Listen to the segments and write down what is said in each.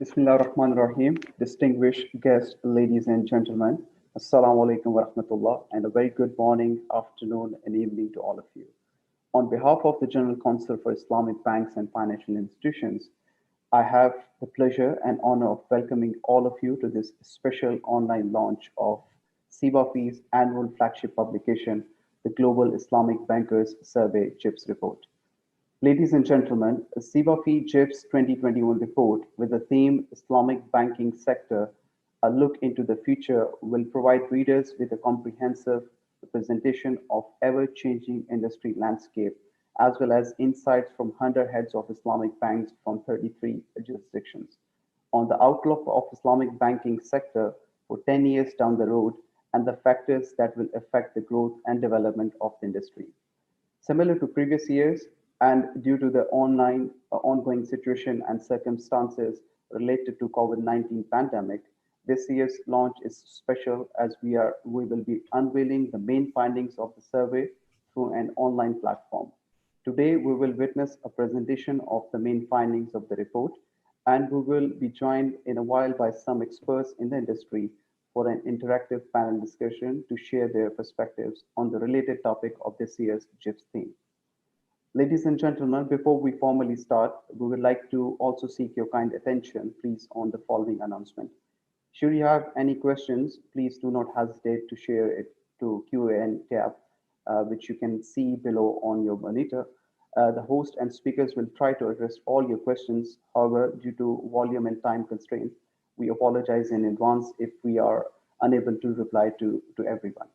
Bismillah ar-Rahman ar-Rahim. Distinguished guests, ladies and gentlemen, Assalamu alaikum wa rahmatullah, and a very good morning, afternoon, and evening to all of you. On behalf of the General Council for Islamic Banks and Financial Institutions, I have the pleasure and honor of welcoming all of you to this special online launch of CIBAFI's annual flagship publication, the Global Islamic Bankers Survey GIBS report. Ladies and gentlemen, a CIBAFI GIBS 2021 report with the theme Islamic Banking Sector, a look into the future, will provide readers with a comprehensive representation of ever-changing industry landscape, as well as insights from 100 heads of Islamic banks from 33 jurisdictions on the outlook of Islamic banking sector for 10 years down the road and the factors that will affect the growth and development of the industry. Similar to previous years, and due to the ongoing situation and circumstances related to COVID-19 pandemic, this year's launch is special as we will be unveiling the main findings of the survey through an online platform. Today, we will witness a presentation of the main findings of the report, and we will be joined in a while by some experts in the industry for an interactive panel discussion to share their perspectives on the related topic of this year's GIBS theme. Ladies and gentlemen, before we formally start, we would like to also seek your kind attention, please, on the following announcement. Should you have any questions, please do not hesitate to share it to Q&A tab, which you can see below on your monitor. The host and speakers will try to address all your questions. However, due to volume and time constraints, we apologize in advance if we are unable to reply to everyone.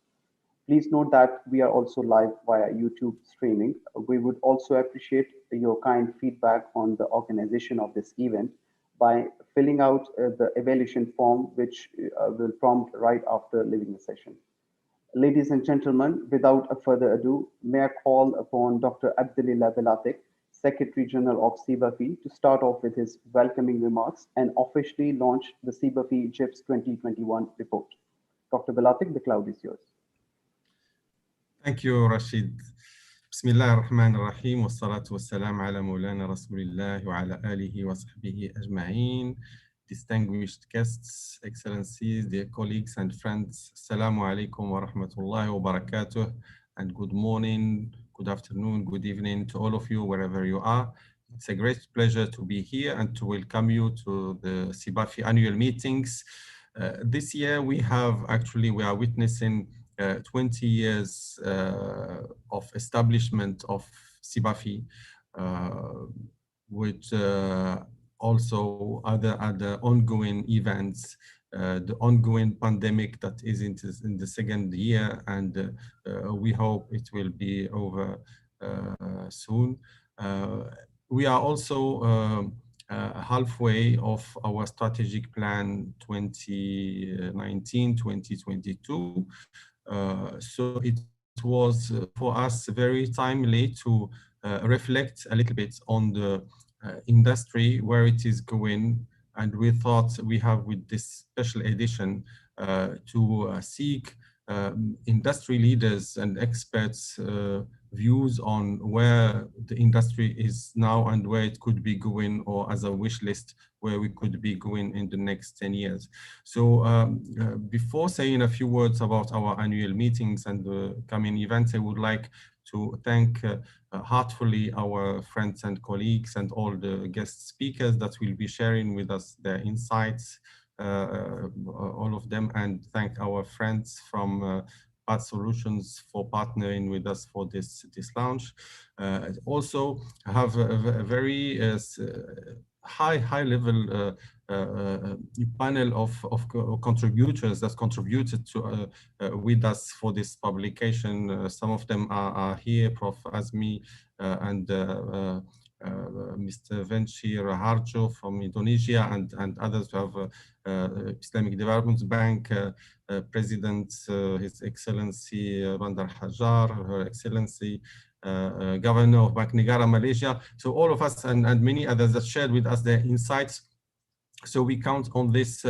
Please note that we are also live via YouTube streaming. We would also appreciate your kind feedback on the organization of this event by filling out the evaluation form, which will prompt right after leaving the session. Ladies and gentlemen, without a further ado, may I call upon Dr. Abdullah Belatik, Secretary General of CIBAFI, to start off with his welcoming remarks and officially launch the CIBAFI GIBS 2021 report. Dr. Belatik, the cloud is yours. Thank you, Rashid. Bismillah ar-Rahman ar-Rahim, wa salatu wa salam ala Maulana Rasulillah wa ala alihi wa sahbihi ajma'een. Distinguished guests, excellencies, dear colleagues and friends, Assalamu alaikum wa rahmatullahi wa barakatuh, and good morning, good afternoon, good evening to all of you, wherever you are. It's a great pleasure to be here and to welcome you to the CIBAFI annual meetings. This year we are witnessing 20 years of establishment of CIBAFI, with also other ongoing events, the ongoing pandemic that is in the second year, and we hope it will be over soon. We are also halfway of our strategic plan 2019-2022. So it was for us very timely to reflect a little bit on the industry, where it is going, and we thought we have with this special edition to seek industry leaders and experts' views on where the industry is now and where it could be going, or as a wish list where we could be going in the next 10 years. So before saying a few words about our annual meetings and the coming events, I would like to thank heartfully our friends and colleagues and all the guest speakers that will be sharing with us their insights, all of them, and thank our friends from Path Solutions for partnering with us for this launch. Also have a very high level panel of contributors that contributed to with us for this publication. Some of them are here, Prof. Azmi and Mr. Venci Raharjo from Indonesia, and others who have Islamic Development Bank President, His Excellency Bandar Hajar, Her Excellency Governor of Bank Negara, Malaysia. So all of us and many others that shared with us their insights So we count on this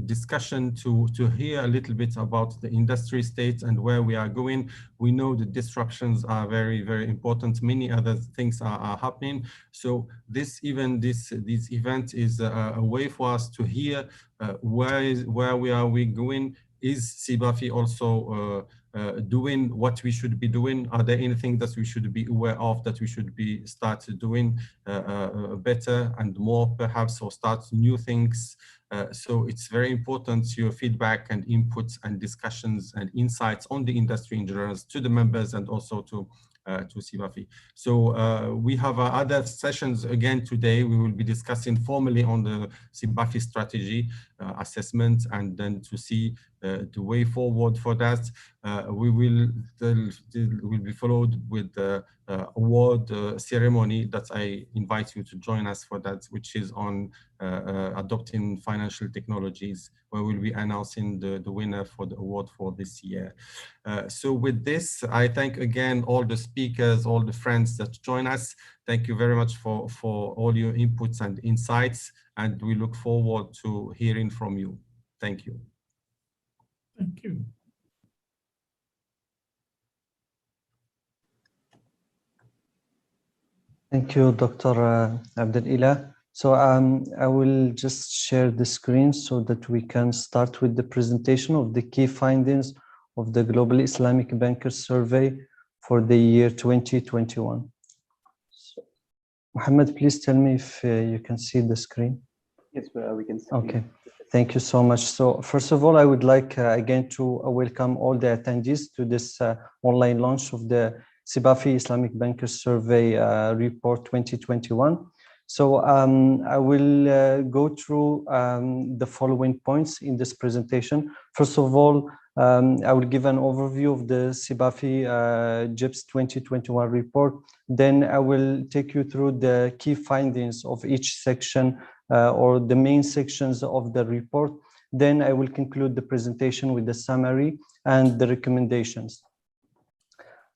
discussion to hear a little bit about the industry state and where we are going. We know the disruptions are very, very important. Many other things are happening. So this event is a way for us to hear where we are going. Is CIBAFI also doing what we should be doing? Are there anything that we should be aware of that we should be start doing better and more perhaps, or start new things? So it's very important your feedback and inputs and discussions and insights on the industry in general to the members and also to CIBAFI. So we have other sessions again today. We will be discussing formally on the CIBAFI strategy assessment, and then to see the way forward for that. We will be followed with the award ceremony that I invite you to join us for that, which is on adopting financial technologies, where we'll be announcing the winner for the award for this year. So with this, I thank again all the speakers, all the friends that join us. Thank you very much for all your inputs and insights, and we look forward to hearing from you. Thank you. Thank you. Thank you, Dr. Abdel-Ilah. So I will just share the screen so that we can start with the presentation of the key findings of the Global Islamic Bankers Survey for the year 2021. So, Mohammed, please tell me if you can see the screen. Yes, we can see. Okay, thank you so much. So first of all, I would like again to welcome all the attendees to this online launch of the CIBAFI Islamic Bankers Survey Report 2021. So I will go through the following points in this presentation. First of all, I will give an overview of the CIBAFI GIBS 2021 report. Then I will take you through the key findings of each section or the main sections of the report. Then I will conclude the presentation with the summary and the recommendations.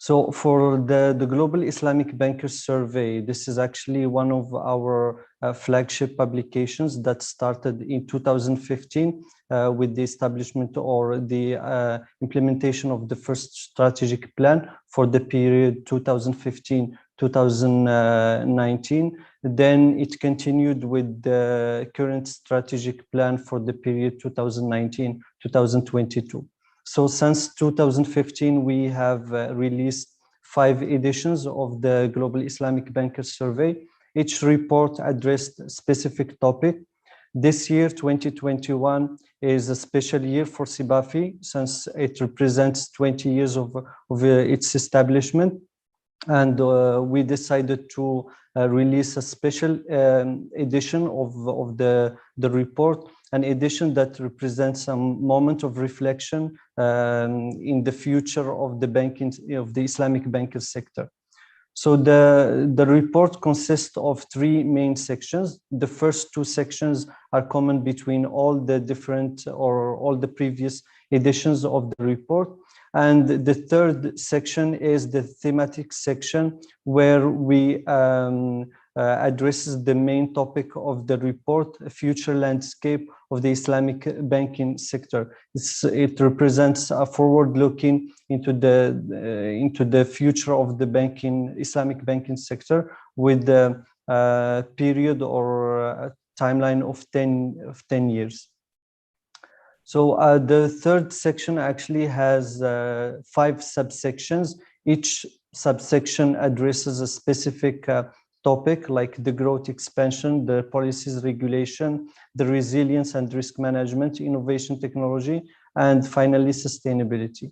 So for the Global Islamic Bankers Survey, this is actually one of our flagship publications that started in 2015 with the establishment or the implementation of the first strategic plan for the period 2015-2019. Then it continued with the current strategic plan for the period 2019-2022. So since 2015, we have released 5 editions of the Global Islamic Bankers Survey. Each report addressed a specific topic. This year, 2021, is a special year for CIBAFI since it represents 20 years of its establishment. And we decided to release a special edition of the report, an edition that represents a moment of reflection in the future of the banking, of the Islamic banking sector. So the report consists of 3 main sections. The first 2 sections are common between all the different or all the previous editions of the report. And the third section is the thematic section, where we addresses the main topic of the report, a future landscape of the Islamic banking sector. It represents a forward-looking into the future of the Islamic banking sector, with the period or a timeline of 10 years. So the third section actually has 5 subsections. Each subsection addresses a specific topic, like the growth expansion, the policies regulation, the resilience and risk management, innovation technology, and finally sustainability.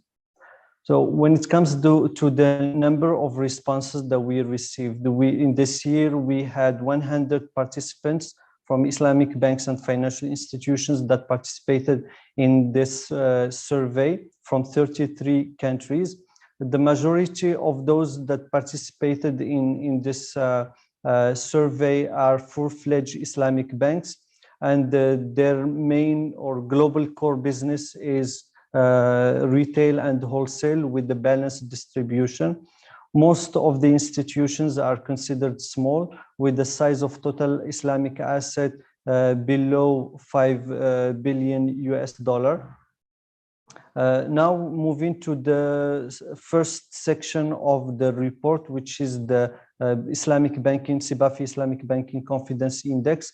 So when it comes to the number of responses that we received, in this year we had 100 participants from Islamic banks and financial institutions that participated in this survey from 33 countries. The majority of those that participated in this survey are full-fledged Islamic banks, and their main or global core business is retail and wholesale with the balanced distribution. Most of the institutions are considered small, with the size of total Islamic asset below 5 billion US dollar. Now moving to the first section of the report, which is the Islamic banking, CIBAFI Islamic Banking Confidence Index.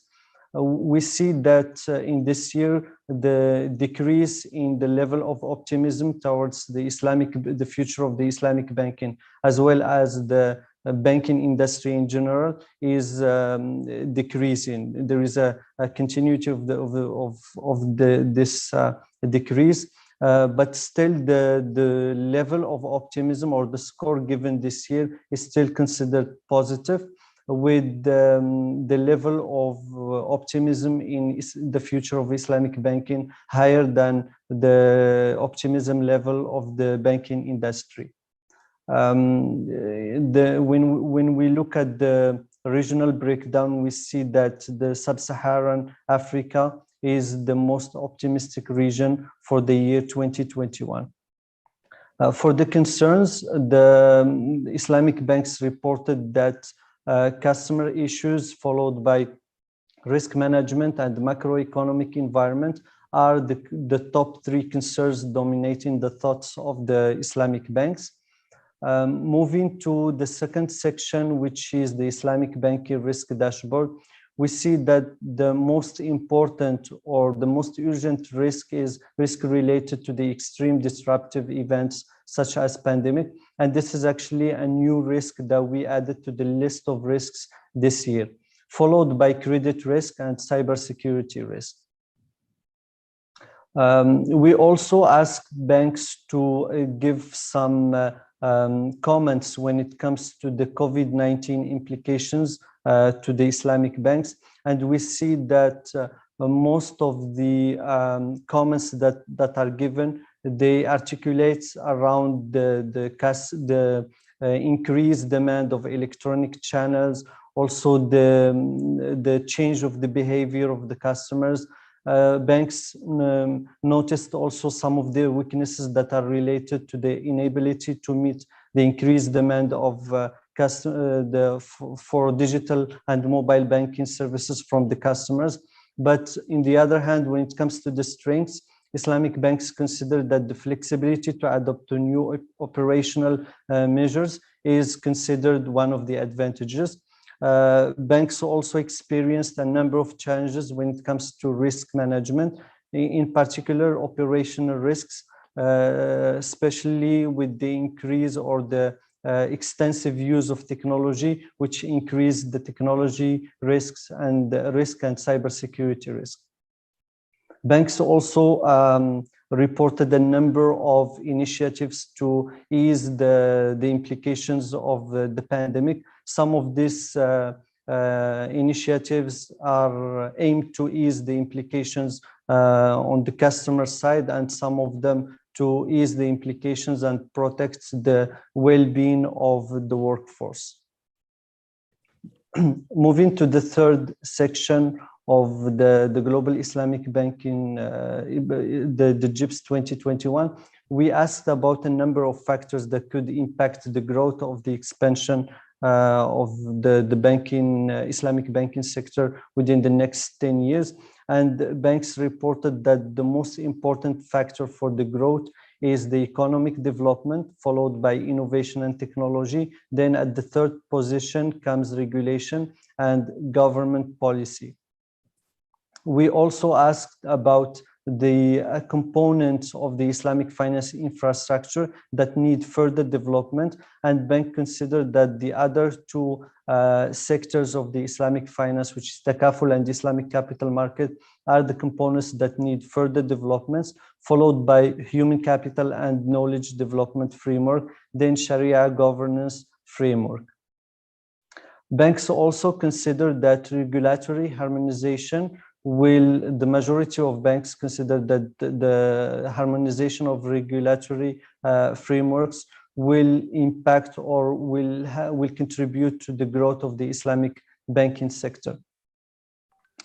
We see that in this year, the decrease in the level of optimism towards the future of the Islamic banking, as well as the banking industry in general, is decreasing. There is a continuity of this decrease. But still the level of optimism or the score given this year is still considered positive, with the level of optimism in the future of Islamic banking higher than the optimism level of the banking industry. When we look at the regional breakdown, we see that the Sub-Saharan Africa is the most optimistic region for the year 2021. For the concerns, the Islamic banks reported that customer issues followed by risk management and macroeconomic environment are the top three concerns dominating the thoughts of the Islamic banks. Moving to the second section, which is the Islamic banking risk dashboard, we see that the most important or the most urgent risk is risk related to the extreme disruptive events such as pandemic. And this is actually a new risk that we added to the list of risks this year, followed by credit risk and cybersecurity risk. We also asked banks to give some comments when it comes to the COVID-19 implications to the Islamic banks. And we see that most of the comments that are given, they articulate around the increased demand of electronic channels, also the change of the behavior of the customers. Banks noticed also some of the weaknesses that are related to the inability to meet the increased demand of for digital and mobile banking services from the customers. But in the other hand, when it comes to the strengths, Islamic banks consider that the flexibility to adapt to new operational measures is considered one of the advantages. Banks also experienced a number of challenges when it comes to risk management, in particular operational risks, especially with the increase or the extensive use of technology, which increased the technology risks and cybersecurity risk. Banks also reported a number of initiatives to ease the implications of the pandemic. Some of these initiatives are aimed to ease the implications on the customer side, and some of them to ease the implications and protect the well-being of the workforce. Moving to the third section of the Global Islamic Banking, the GIBS 2021, we asked about a number of factors that could impact the growth of the expansion of the Islamic banking sector within the next 10 years. And banks reported that the most important factor for the growth is the economic development, followed by innovation and technology. Then at the third position comes regulation and government policy. We also asked about the components of the Islamic finance infrastructure that need further development, and bank considered that the other two sectors of the Islamic finance, which is takaful and Islamic capital market, are the components that need further developments, followed by human capital and knowledge development framework, then Sharia governance framework. Banks also consider that regulatory harmonization the majority of banks consider that the harmonization of regulatory frameworks will impact or will contribute to the growth of the Islamic banking sector.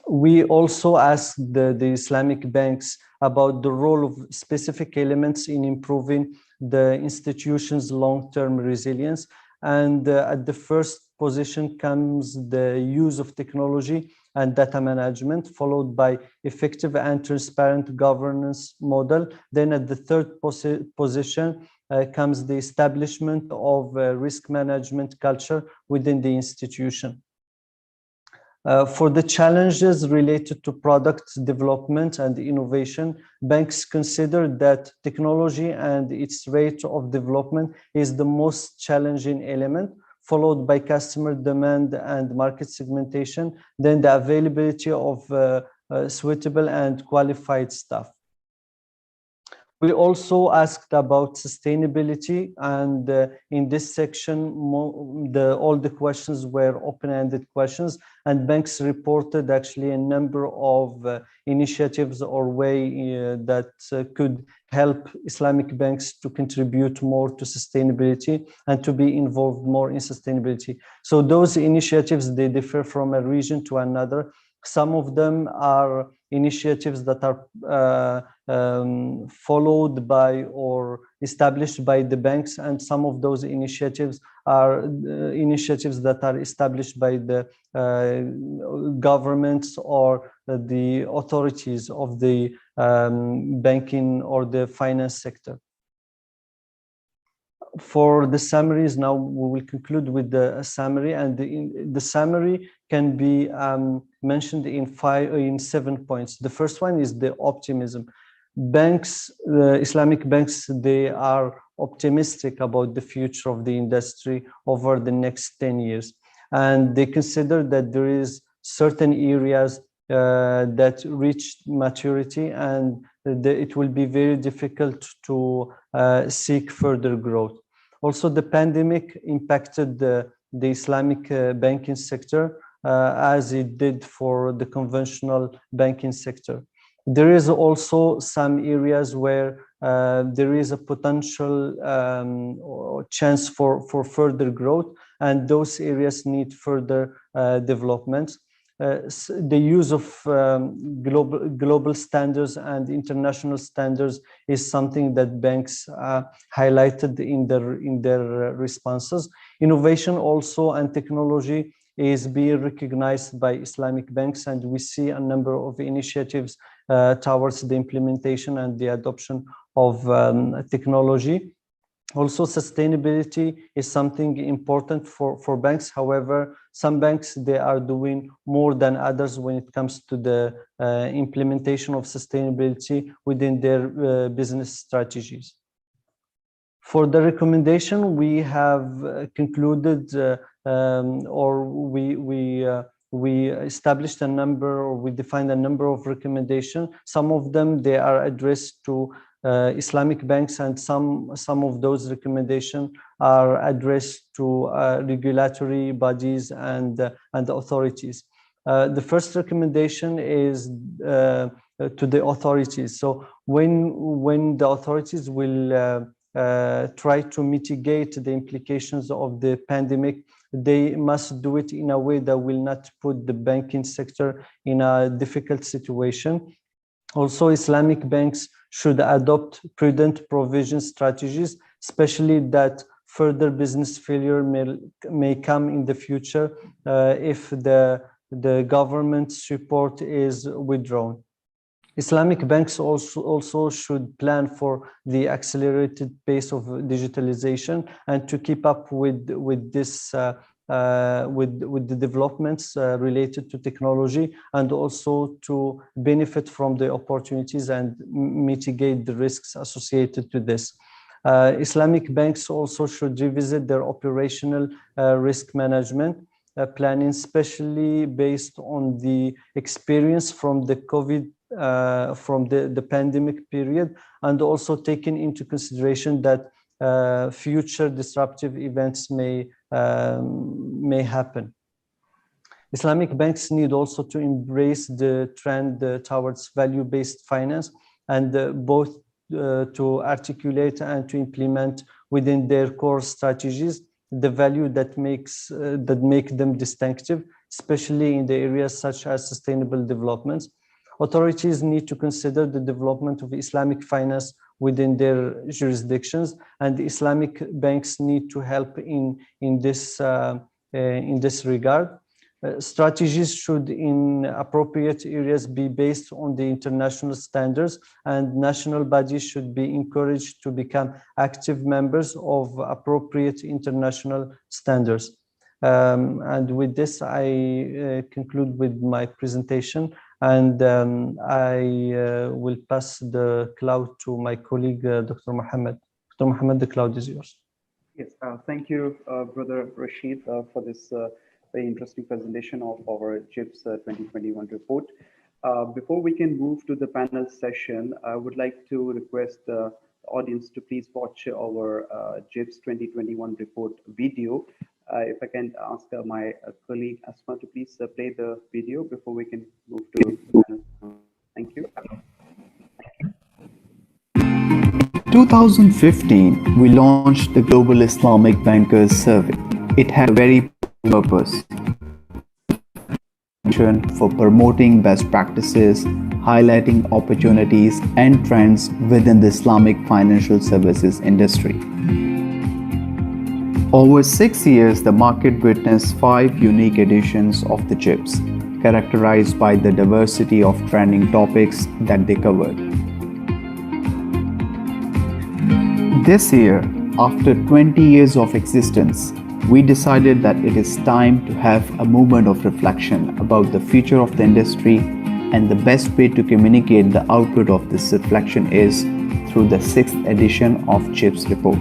We also asked the Islamic banks about the role of specific elements in improving the institution's long-term resilience. And at the first position comes the use of technology and data management, followed by effective and transparent governance model. Then at the third position comes the establishment of risk management culture within the institution. For the challenges related to product development and innovation, banks consider that technology and its rate of development is the most challenging element, followed by customer demand and market segmentation, then the availability of suitable and qualified staff. We also asked about sustainability, and in this section, all the questions were open-ended questions, and banks reported actually a number of initiatives or way that could help Islamic banks to contribute more to sustainability and to be involved more in sustainability. So those initiatives, they differ from a region to another. Some of them are initiatives that are followed by or established by the banks, and some of those initiatives are initiatives that are established by the governments or the authorities of the banking or the finance sector. For the summaries, now we will conclude with the summary, and the summary can be mentioned in 7 points. The first one is the optimism. Banks, Islamic banks, they are optimistic about the future of the industry over the next 10 years. And they consider that there is certain areas that reach maturity, and it will be very difficult to seek further growth. Also, the pandemic impacted the Islamic banking sector as it did for the conventional banking sector. There is also some areas where there is a potential or chance for further growth, and those areas need further development. The use of global standards and international standards is something that banks highlighted in their responses. Innovation also and technology is being recognized by Islamic banks, and we see a number of initiatives towards the implementation and the adoption of technology. Also, sustainability is something important for banks. However, some banks, they are doing more than others when it comes to the implementation of sustainability within their business strategies. For the recommendation, we have concluded or we established a number, or we defined a number of recommendations. Some of them, they are addressed to Islamic banks, and some of those recommendations are addressed to regulatory bodies and authorities. The first recommendation is to the authorities. So when the authorities will try to mitigate the implications of the pandemic, they must do it in a way that will not put the banking sector in a difficult situation. Also, Islamic banks should adopt prudent provision strategies, especially that further business failure may come in the future if the government support is withdrawn. Islamic banks also should plan for the accelerated pace of digitalization and to keep up with this with the developments related to technology, and also to benefit from the opportunities and mitigate the risks associated to this. Islamic banks also should revisit their operational risk management planning, especially based on the experience from the COVID, from the pandemic period, and also taking into consideration that future disruptive events may happen. Islamic banks need also to embrace the trend towards value-based finance, and both to articulate and to implement within their core strategies the value that make them distinctive, especially in the areas such as sustainable development. Authorities need to consider the development of Islamic finance within their jurisdictions, and Islamic banks need to help in this regard. Strategies should in appropriate areas be based on the international standards, and national bodies should be encouraged to become active members of appropriate international standards. And with this, I conclude with my presentation, and I will pass the cloud to my colleague, Dr. Mohammed. Dr. Mohammed, the cloud is yours. Yes, thank you, Brother Rashid, for this very interesting presentation of our GIBS 2021 report. Before we can move to the panel session, I would like to request the audience to please watch our GIBS 2021 report video. If I can ask my colleague Asma to please play the video before we can move to the panel. Thank you. 2015, we launched the Global Islamic Bankers Survey. It had a very purpose for promoting best practices, highlighting opportunities and trends within the Islamic financial services industry. Over 6 years, the market witnessed 5 unique editions of the GIBS, characterized by the diversity of trending topics that they covered. This year, after 20 years of existence, we decided that it is time to have a moment of reflection about the future of the industry, and the best way to communicate the output of this reflection is through the 6th edition of GIBS report.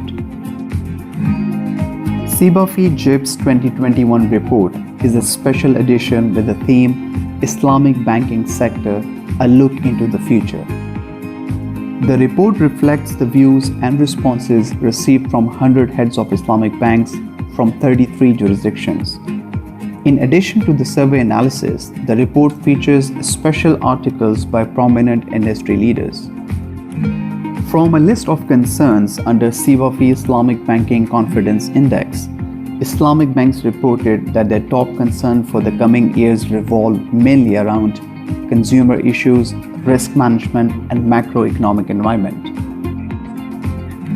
CIBAFI GIBS 2021 report is a special edition with the theme Islamic Banking Sector, a look into the future. The report reflects the views and responses received from 100 heads of Islamic banks from 33 jurisdictions. In addition to the survey analysis, the report features special articles by prominent industry leaders. From a list of concerns under CIBAFI Islamic Banking Confidence Index, Islamic banks reported that their top concern for the coming years revolve mainly around consumer issues, risk management, and macroeconomic environment.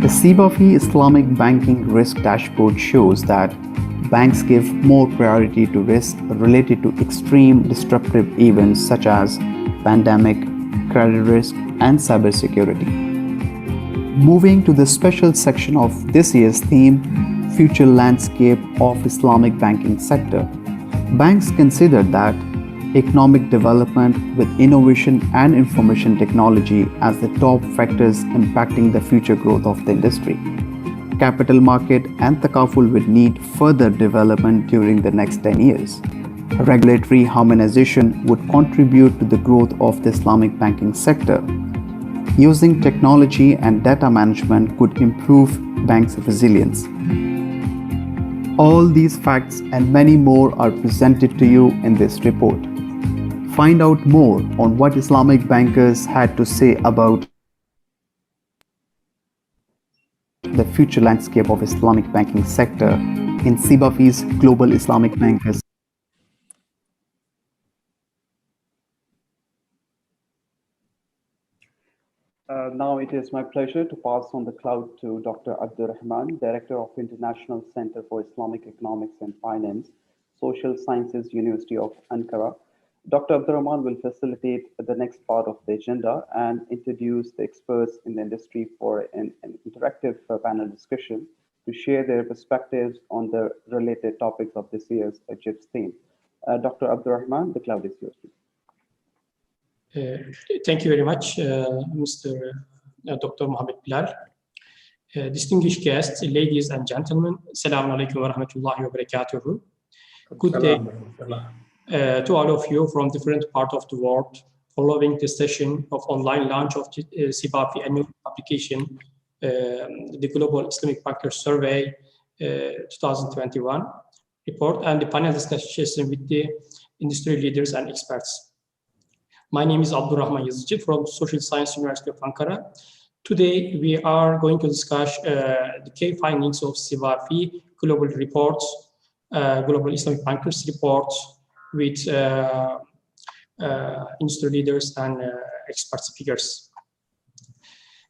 The CIBAFI Islamic Banking Risk Dashboard shows that banks give more priority to risk related to extreme disruptive events such as pandemic, credit risk, and cybersecurity. Moving to the special section of this year's theme, Future Landscape of Islamic Banking Sector, banks considered that economic development with innovation and information technology as the top factors impacting the future growth of the industry. Capital market and Takaful would need further development during the next 10 years. Regulatory harmonization would contribute to the growth of the Islamic banking sector. Using technology and data management could improve banks' resilience. All these facts and many more are presented to you in this report. Find out more on what Islamic bankers had to say about the future landscape of Islamic banking sector in CIBAFI's Global Islamic Bankers. Now it is my pleasure to pass on the cloud to Dr. Abdur Rahman, Director of International Center for Islamic Economics and Finance, Social Sciences, University of Ankara. Dr. Abdur Rahman will facilitate the next part of the agenda and introduce the experts in the industry for an interactive panel discussion to share their perspectives on the related topics of this year's GIBS theme. Dr. Abdur Rahman, the cloud is yours. Thank you very much, Mr. Dr. Mohammed Bilal. Distinguished guests, ladies and gentlemen, Assalamu alaikum wa rahmatullahi wa barakatuhu. Good day to all of you from different parts of the world following the session of online launch of CIBAFI annual publication, the Global Islamic Bankers Survey 2021 report, and the panel discussion with the industry leaders and experts. My name is Abdur Rahman Yazıcı from Social Science University of Ankara. Today, we are going to discuss the key findings of CIBAFI global reports, Global Islamic Bankers reports with industry leaders and expert speakers.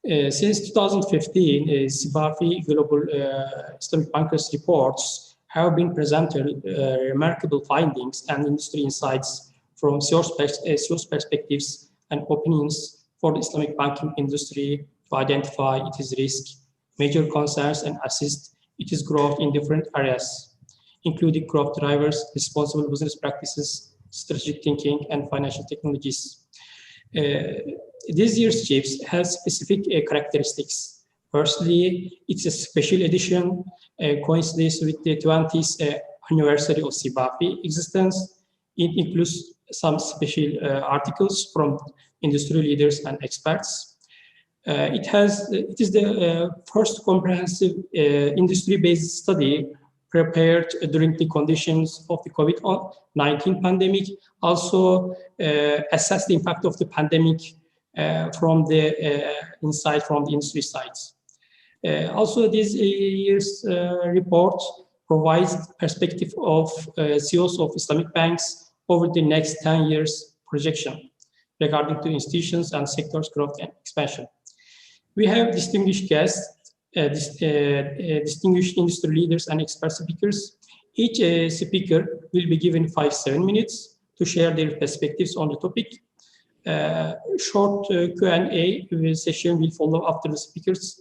Since 2015, CIBAFI Global Islamic Bankers reports have been presented remarkable findings and industry insights from source perspectives and opinions for the Islamic banking industry to identify its risk, major concerns, and assist its growth in different areas, including growth drivers, responsible business practices, strategic thinking, and financial technologies. This year's GIBS has specific characteristics. Firstly, it's a special edition, coincides with the 20th anniversary of CIBAFI existence. It includes some special articles from industry leaders and experts. It is the first comprehensive industry-based study prepared during the conditions of the COVID-19 pandemic. Also assess the impact of the pandemic from the insight from the industry sides. Also, this year's report provides perspective of CEOs of Islamic banks over the next 10 years projection regarding to institutions and sectors growth and expansion. We have distinguished guests, distinguished industry leaders and expert speakers. Each speaker will be given 5-7 minutes to share their perspectives on the topic. Short Q&A session will follow after the speakers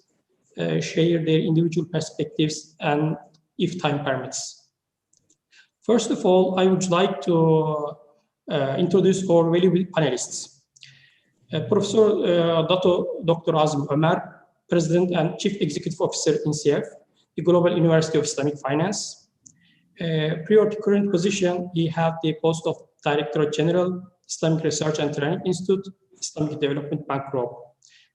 share their individual perspectives and if time permits. First of all, I would like to introduce our valuable panelists. Professor Dr. Azim Ömer, President and Chief Executive Officer in CIF, the Global University of Islamic Finance. Prior to current position, he had the post of Director General, Islamic Research and Training Institute, Islamic Development Bank Group.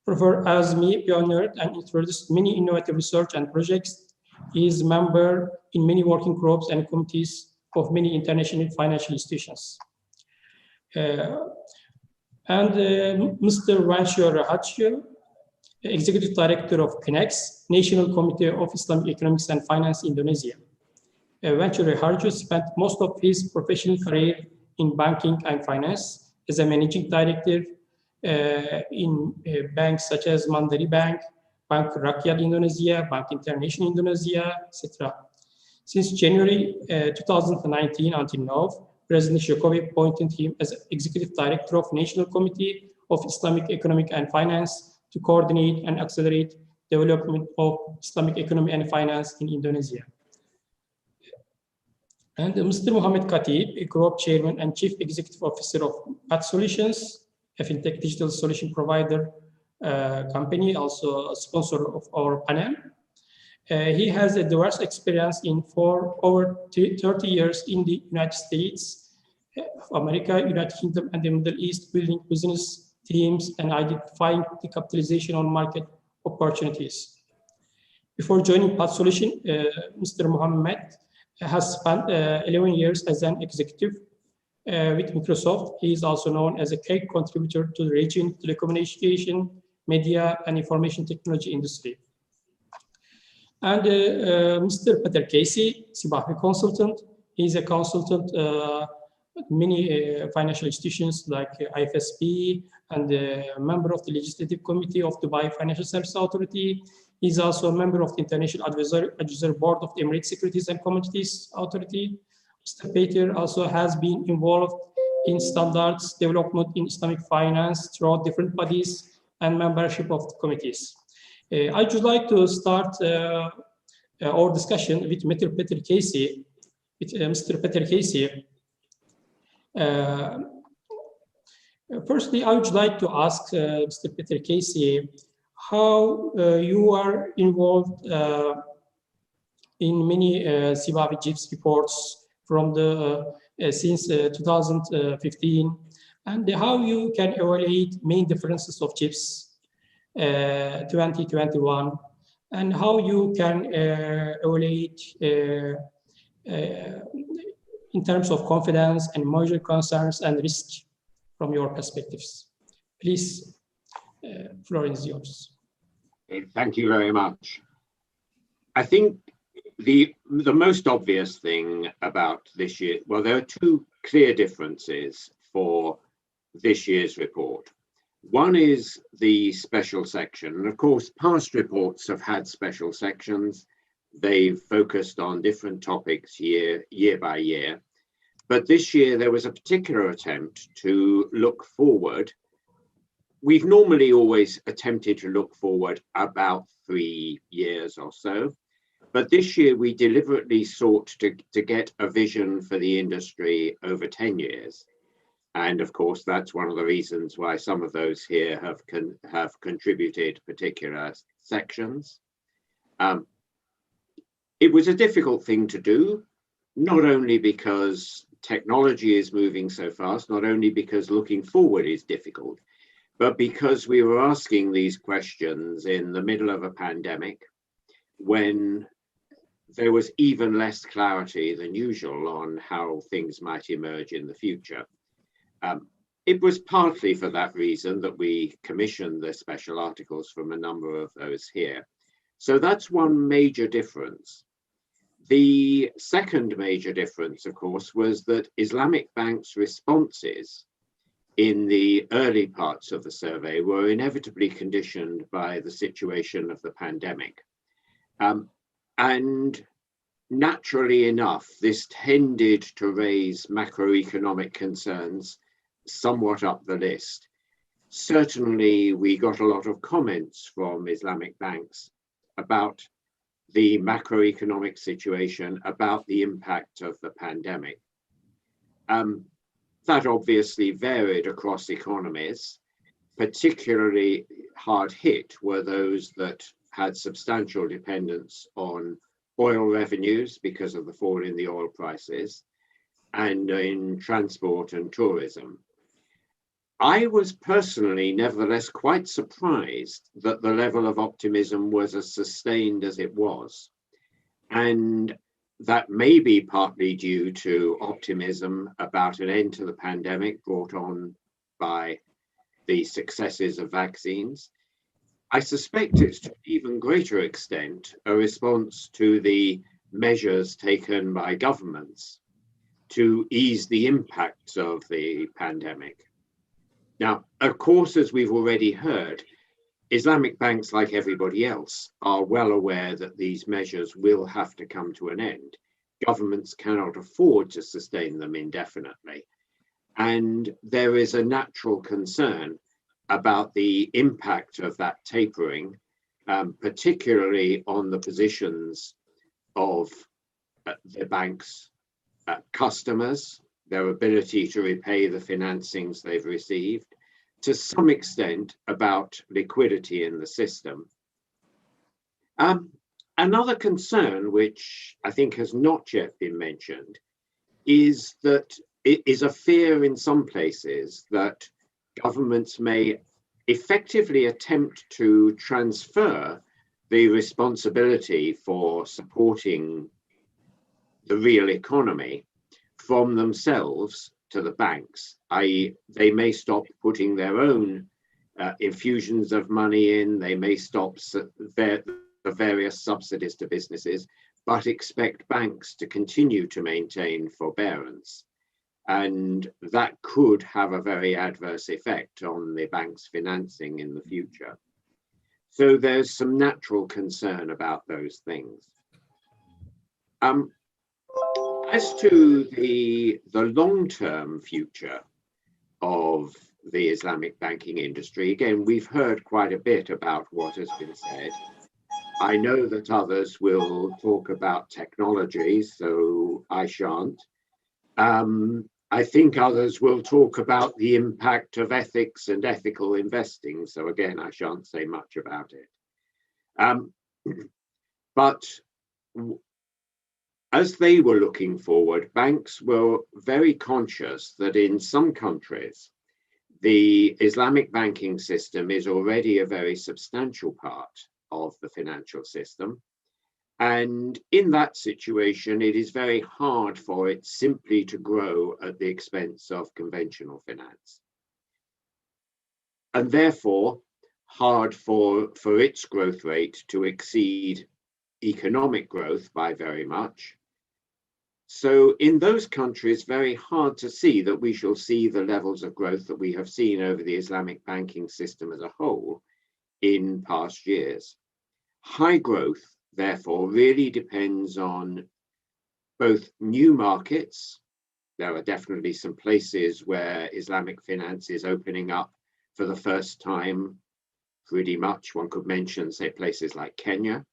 Professor Azmi pioneered and introduced many innovative research and projects. He is a member in many working groups and committees of many international financial institutions. Mr. Rancho Rahatio, Executive Director of CNEX, National Committee of Islamic Economics and Finance, Indonesia. Rancho Rahatio spent most of his professional career in banking and finance as a managing director in banks such as Mandiri Bank, Bank Rakyat Indonesia, Bank International Indonesia, etc. Since January 2019 until now, President Jokowi appointed him as Executive Director of National Committee of Islamic Economic and Finance to coordinate and accelerate development of Islamic economy and finance in Indonesia. And Mr. Mohammed Khatib, a Group Chairman and Chief Executive Officer of Path Solutions, a fintech digital solution provider company, also a sponsor of our panel. He has a diverse experience for over 30 years in the United States of America, United Kingdom, and the Middle East, building business teams and identifying the capitalization on market opportunities. Before joining Path Solution, Mr. Mohammed has spent 11 years as an executive with Microsoft. He is also known as a key contributor to the region telecommunication, media, and information technology industry. And Mr. Peter Casey, CIBAFI consultant. He is a consultant at many financial institutions like IFSP and a member of the Legislative Committee of Dubai Financial Services Authority. He is also a member of the International Advisory Board of the Emirates Securities and Commodities Authority. Mr. Peter also has been involved in standards development in Islamic finance throughout different bodies and membership of the committees. I would like to start our discussion with Mr. Peter Casey. Firstly, I would like to ask Mr. Peter Casey how you are involved in many CIBAFI GIBS reports from the since 2015, and how you can evaluate main differences of GIBS 2021, and how you can evaluate in terms of confidence and major concerns and risk from your perspectives. Please, floor is yours. Thank you very much. I think the most obvious thing about this year, well, there are two clear differences for this year's report. One is the special section, and of course, past reports have had special sections. They've focused on different topics year by year. But this year there was a particular attempt to look forward. We've normally always attempted to look forward about 3 years or so. But this year we deliberately sought to get a vision for the industry over 10 years. And of course, that's one of the reasons why some of those here have contributed particular sections. It was a difficult thing to do, not only because technology is moving so fast, not only because looking forward is difficult, but because we were asking these questions in the middle of a pandemic when there was even less clarity than usual on how things might emerge in the future. It was partly for that reason that we commissioned the special articles from a number of those here. So that's one major difference. The second major difference, of course, was that Islamic Bank's responses in the early parts of the survey were inevitably conditioned by the situation of the pandemic. And naturally enough, this tended to raise macroeconomic concerns somewhat up the list. Certainly, we got a lot of comments from Islamic banks about the macroeconomic situation, about the impact of the pandemic. That obviously varied across economies. Particularly hard hit were those that had substantial dependence on oil revenues because of the fall in the oil prices, and in transport and tourism. I was personally, nevertheless, quite surprised that the level of optimism was as sustained as it was. And that may be partly due to optimism about an end to the pandemic brought on by the successes of vaccines. I suspect it's to an even greater extent a response to the measures taken by governments to ease the impacts of the pandemic. Now, of course, as we've already heard, Islamic banks, like everybody else, are well aware that these measures will have to come to an end. Governments cannot afford to sustain them indefinitely. And there is a natural concern about the impact of that tapering, particularly on the positions of the bank's customers, their ability to repay the financings they've received, to some extent about liquidity in the system. Another concern, which I think has not yet been mentioned, is that it is a fear in some places that governments may effectively attempt to transfer the responsibility for supporting the real economy from themselves to the banks, i.e. they may stop putting their own infusions of money in, they may stop the various subsidies to businesses, but expect banks to continue to maintain forbearance. And that could have a very adverse effect on the bank's financing in the future. So there's some natural concern about those things. As to the long-term future of the Islamic banking industry, again, we've heard quite a bit about what has been said. I know that others will talk about technology, so I shan't. I think others will talk about the impact of ethics and ethical investing, so again, I shan't say much about it. But as they were looking forward, banks were very conscious that in some countries, the Islamic banking system is already a very substantial part of the financial system. And in that situation, it is very hard for it simply to grow at the expense of conventional finance. And therefore, hard for its growth rate to exceed economic growth by very much. So in those countries, very hard to see that we shall see the levels of growth that we have seen over the Islamic banking system as a whole in past years. High growth therefore, really depends on both new markets. There are definitely some places where Islamic finance is opening up for the first time, pretty much. One could mention, say, places like Kenya.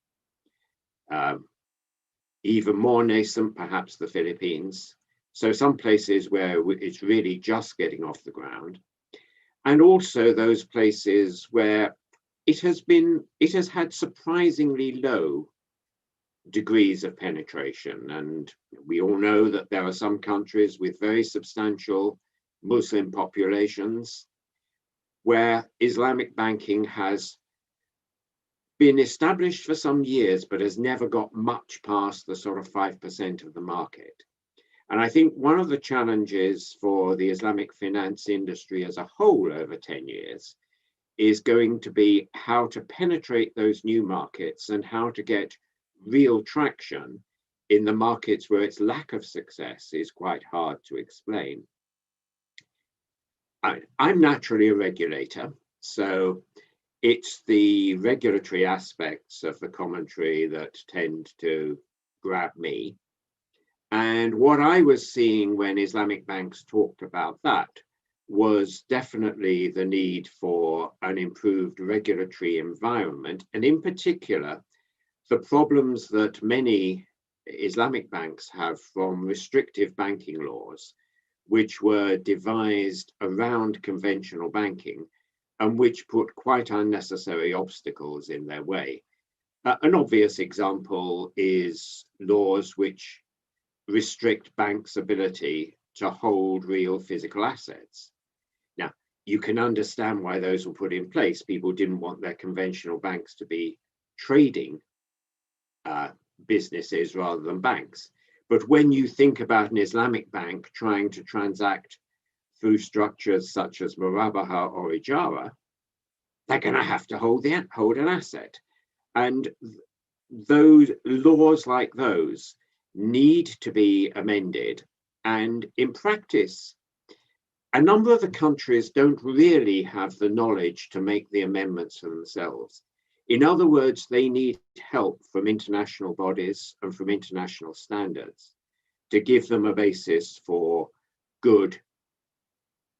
Even more nascent, perhaps the Philippines. So some places where it's really just getting off the ground. And also those places where it has had surprisingly low degrees of penetration. And we all know that there are some countries with very substantial Muslim populations where Islamic banking has been established for some years, but has never got much past the sort of 5% of the market. And I think one of the challenges for the Islamic finance industry as a whole over 10 years is going to be how to penetrate those new markets and how to get real traction in the markets where its lack of success is quite hard to explain. I'm naturally a regulator, so it's the regulatory aspects of the commentary that tend to grab me. And what I was seeing when Islamic banks talked about that was definitely the need for an improved regulatory environment, and in particular, the problems that many Islamic banks have from restrictive banking laws, which were devised around conventional banking and which put quite unnecessary obstacles in their way. An obvious example is laws which restrict banks' ability to hold real physical assets. Now, you can understand why those were put in place. People didn't want their conventional banks to be trading businesses rather than banks. But when you think about an Islamic bank trying to transact through structures such as Murabaha or Ijara, they're going to have to hold an asset. And those laws like those need to be amended. And in practice, a number of the countries don't really have the knowledge to make the amendments for themselves. In other words, they need help from international bodies and from international standards to give them a basis for good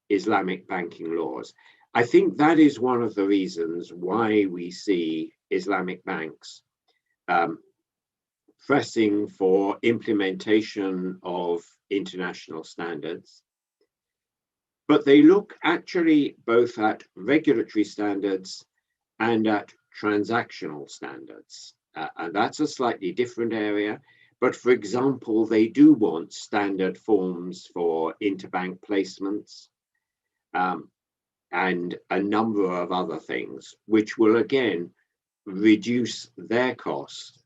Islamic banking laws. I think that is one of the reasons why we see Islamic banks pressing for implementation of international standards. But they look actually both at regulatory standards and at transactional standards. And that's a slightly different area. But for example, they do want standard forms for interbank placements and a number of other things, which will again reduce their costs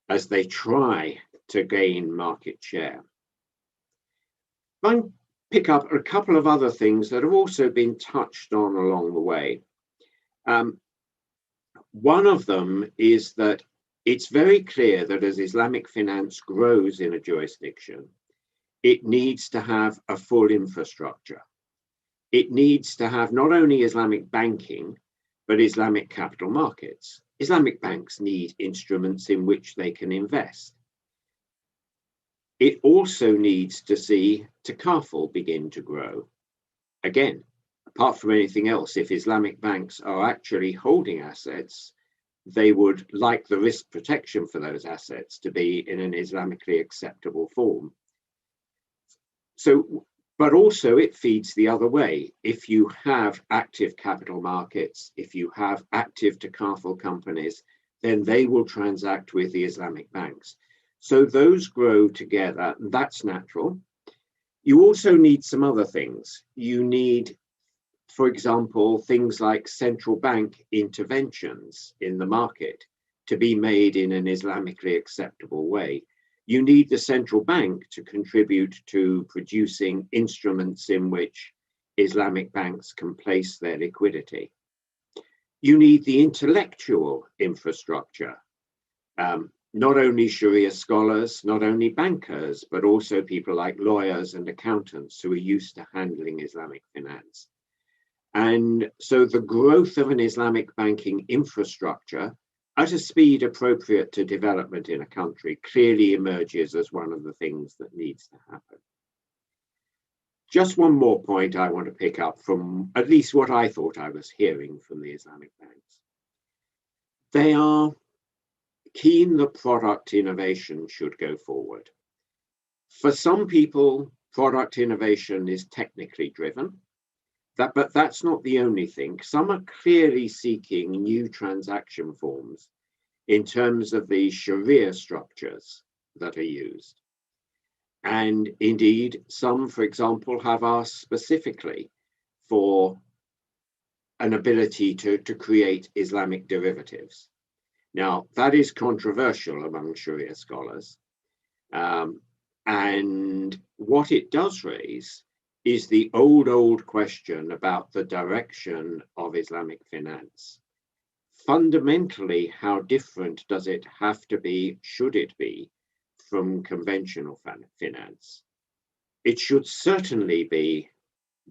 as they try to gain market share. I pick up a couple of other things that have also been touched on along the way. One of them is that it's very clear that as Islamic finance grows in a jurisdiction, it needs to have a full infrastructure. It needs to have not only Islamic banking, but Islamic capital markets. Islamic banks need instruments in which they can invest. It also needs to see takaful begin to grow. Again, apart from anything else, if Islamic banks are actually holding assets, they would like the risk protection for those assets to be in an Islamically acceptable form. So, but also it feeds the other way. If you have active capital markets, if you have active takaful companies, then they will transact with the Islamic banks. So those grow together, and that's natural. You also need some other things. You need, for example, things like central bank interventions in the market to be made in an Islamically acceptable way. You need the central bank to contribute to producing instruments in which Islamic banks can place their liquidity. You need the intellectual infrastructure, not only Sharia scholars, not only bankers, but also people like lawyers and accountants who are used to handling Islamic finance. And so the growth of an Islamic banking infrastructure at a speed appropriate to development in a country clearly emerges as one of the things that needs to happen. Just one more point I want to pick up from at least what I thought I was hearing from the Islamic banks. They are keen that product innovation should go forward. For some people, product innovation is technically driven, but that's not the only thing. Some are clearly seeking new transaction forms in terms of the Sharia structures that are used. And indeed, some, for example, have asked specifically for an ability to create Islamic derivatives. Now, that is controversial among Sharia scholars. And what it does raise is the old question about the direction of Islamic finance. Fundamentally, how different does it have to be, should it be, from conventional finance? It should certainly be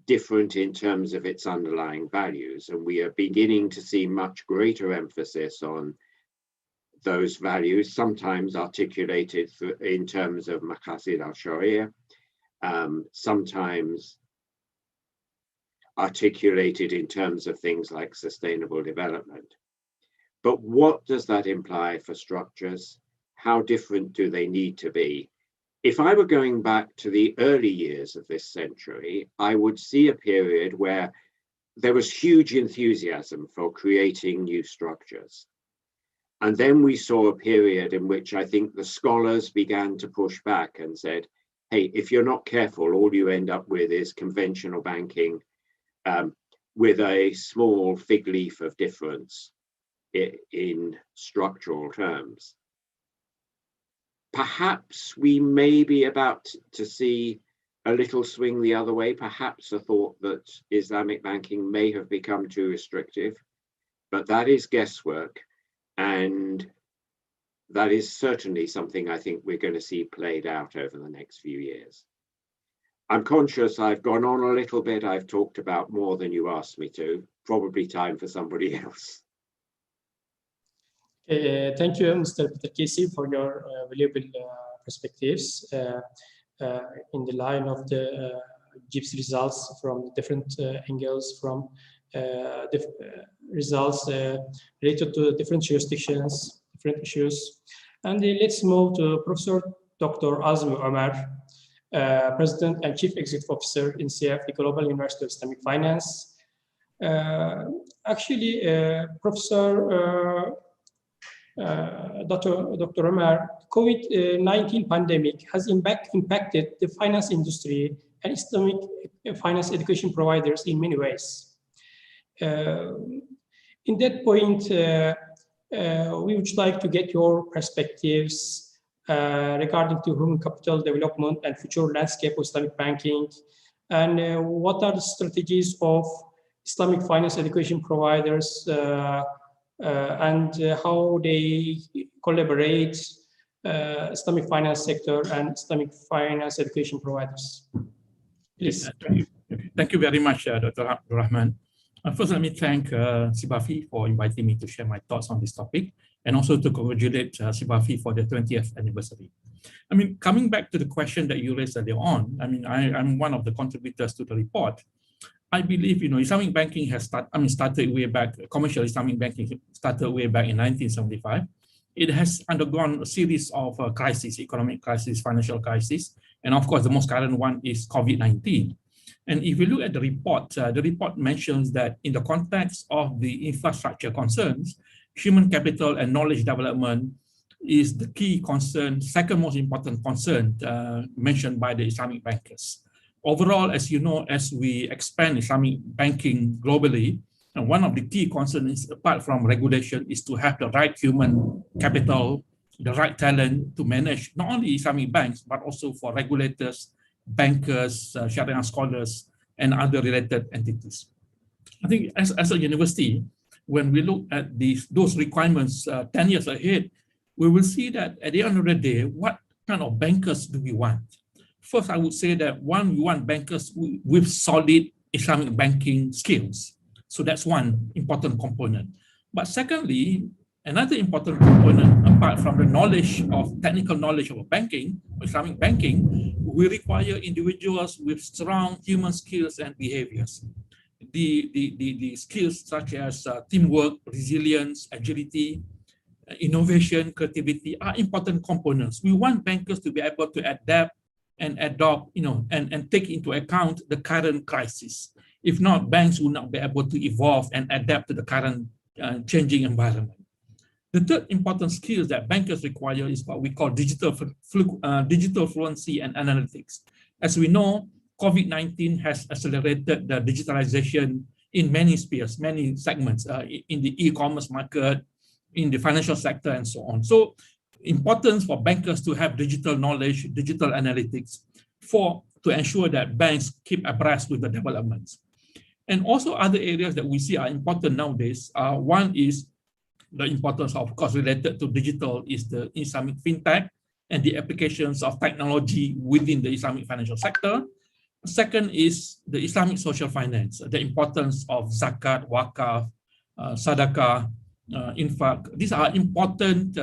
different in terms of its underlying values, and we are beginning to see much greater emphasis on those values, sometimes articulated in terms of maqasid al-sharia, sometimes articulated in terms of things like sustainable development. But what does that imply for structures? How different do they need to be? If I were going back to the early years of this century, I would see a period where there was huge enthusiasm for creating new structures. And then we saw a period in which I think the scholars began to push back and said, hey, if you're not careful, all you end up with is conventional banking with a small fig leaf of difference in structural terms. Perhaps we may be about to see a little swing the other way, perhaps a thought that Islamic banking may have become too restrictive, but that is guesswork. And that is certainly something I think we're going to see played out over the next few years. I'm conscious I've gone on a little bit. I've talked about more than you asked me to. Probably time for somebody else. Thank you, Mr. Peter Casey, for your valuable perspectives in the line of the GIBS results from different angles, from results related to different jurisdictions, different issues. And let's move to Professor Dr. Azmi Omar, President and Chief Executive Officer in CIBAFI Global University of Islamic Finance. Professor Dr. Omar, COVID-19 pandemic has impacted the finance industry and Islamic finance education providers in many ways. In that point, we would like to get your perspectives regarding to human capital development and future landscape of Islamic banking, and what are the strategies of Islamic finance education providers and how they collaborate Islamic finance sector and Islamic finance education providers. Please. Thank you very much, Dr. Abdul Rahman. First, let me thank CIBAFI for inviting me to share my thoughts on this topic, and also to congratulate CIBAFI for their 20th anniversary. I mean, coming back to the question that you raised earlier on, I mean, I'm one of the contributors to the report. I believe, Islamic banking has started way back, commercial Islamic banking started way back in 1975. It has undergone a series of crises, economic crisis, financial crisis, and of course, the most current one is COVID-19. And if you look at the report mentions that in the context of the infrastructure concerns, human capital and knowledge development is the key concern, second most important concern mentioned by the Islamic bankers. Overall, as you know, as we expand Islamic banking globally, and one of the key concerns, apart from regulation, is to have the right human capital, the right talent to manage not only Islamic banks, but also for regulators, bankers, Sharia scholars, and other related entities. I think as a university, when we look at those requirements 10 years ahead, we will see that at the end of the day, what kind of bankers do we want? First, I would say that one, we want bankers with solid Islamic banking skills. So that's one important component. But secondly, Another important component, apart from the knowledge of technical knowledge of banking, Islamic banking, we require individuals with strong human skills and behaviors. The skills such as teamwork, resilience, agility, innovation, creativity are important components. We want bankers to be able to adapt and adopt, and take into account the current crisis. If not, banks will not be able to evolve and adapt to the current changing environment. The third important skills that bankers require is what we call digital fluency and analytics. As we know, COVID-19 has accelerated the digitalization in many spheres, many segments, in the e-commerce market, in the financial sector, and so on. So, importance for bankers to have digital knowledge, digital analytics, to ensure that banks keep abreast with the developments. And also other areas that we see are important nowadays. One is the importance, of course, related to digital is the Islamic fintech and the applications of technology within the Islamic financial sector. Second is the Islamic social finance, the importance of zakat, wakaf, sadaqah, infaq. These are important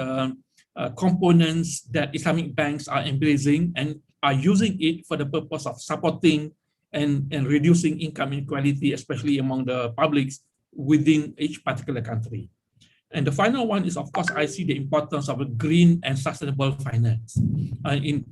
components that Islamic banks are embracing and are using it for the purpose of supporting and reducing income inequality, especially among the publics within each particular country. And the final one is, of course, I see the importance of a green and sustainable finance. In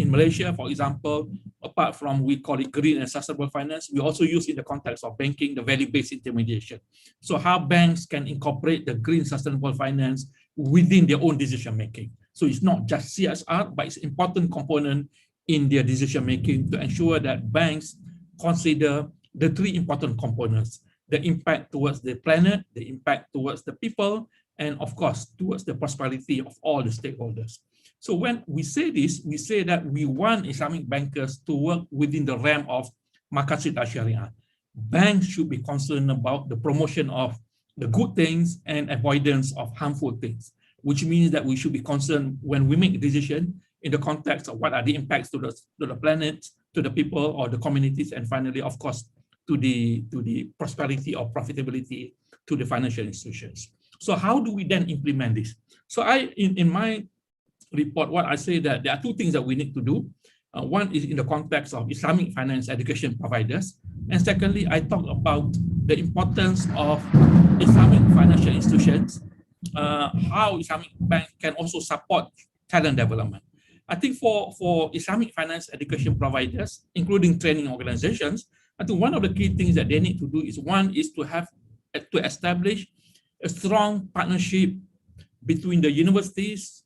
Malaysia, for example, apart from we call it green and sustainable finance, we also use in the context of banking the value-based intermediation. So how banks can incorporate the green sustainable finance within their own decision-making. So it's not just CSR, but it's an important component in their decision-making to ensure that banks consider the three important components: the impact towards the planet, the impact towards the people, and of course, towards the prosperity of all the stakeholders. So when we say this, we say that we want Islamic bankers to work within the realm of Maqasid al-Sharia. Banks should be concerned about the promotion of the good things and avoidance of harmful things, which means that we should be concerned when we make a decision in the context of what are the impacts to the planet, to the people or the communities, and finally, of course, to the prosperity or profitability to the financial institutions. So how do we then implement this? So in my report, what I say that there are two things that we need to do. One is in the context of Islamic finance education providers. And secondly, I talk about the importance of Islamic financial institutions, how Islamic banks can also support talent development. I think for Islamic finance education providers, including training organizations, I think one of the key things that they need to do is to establish a strong partnership between the universities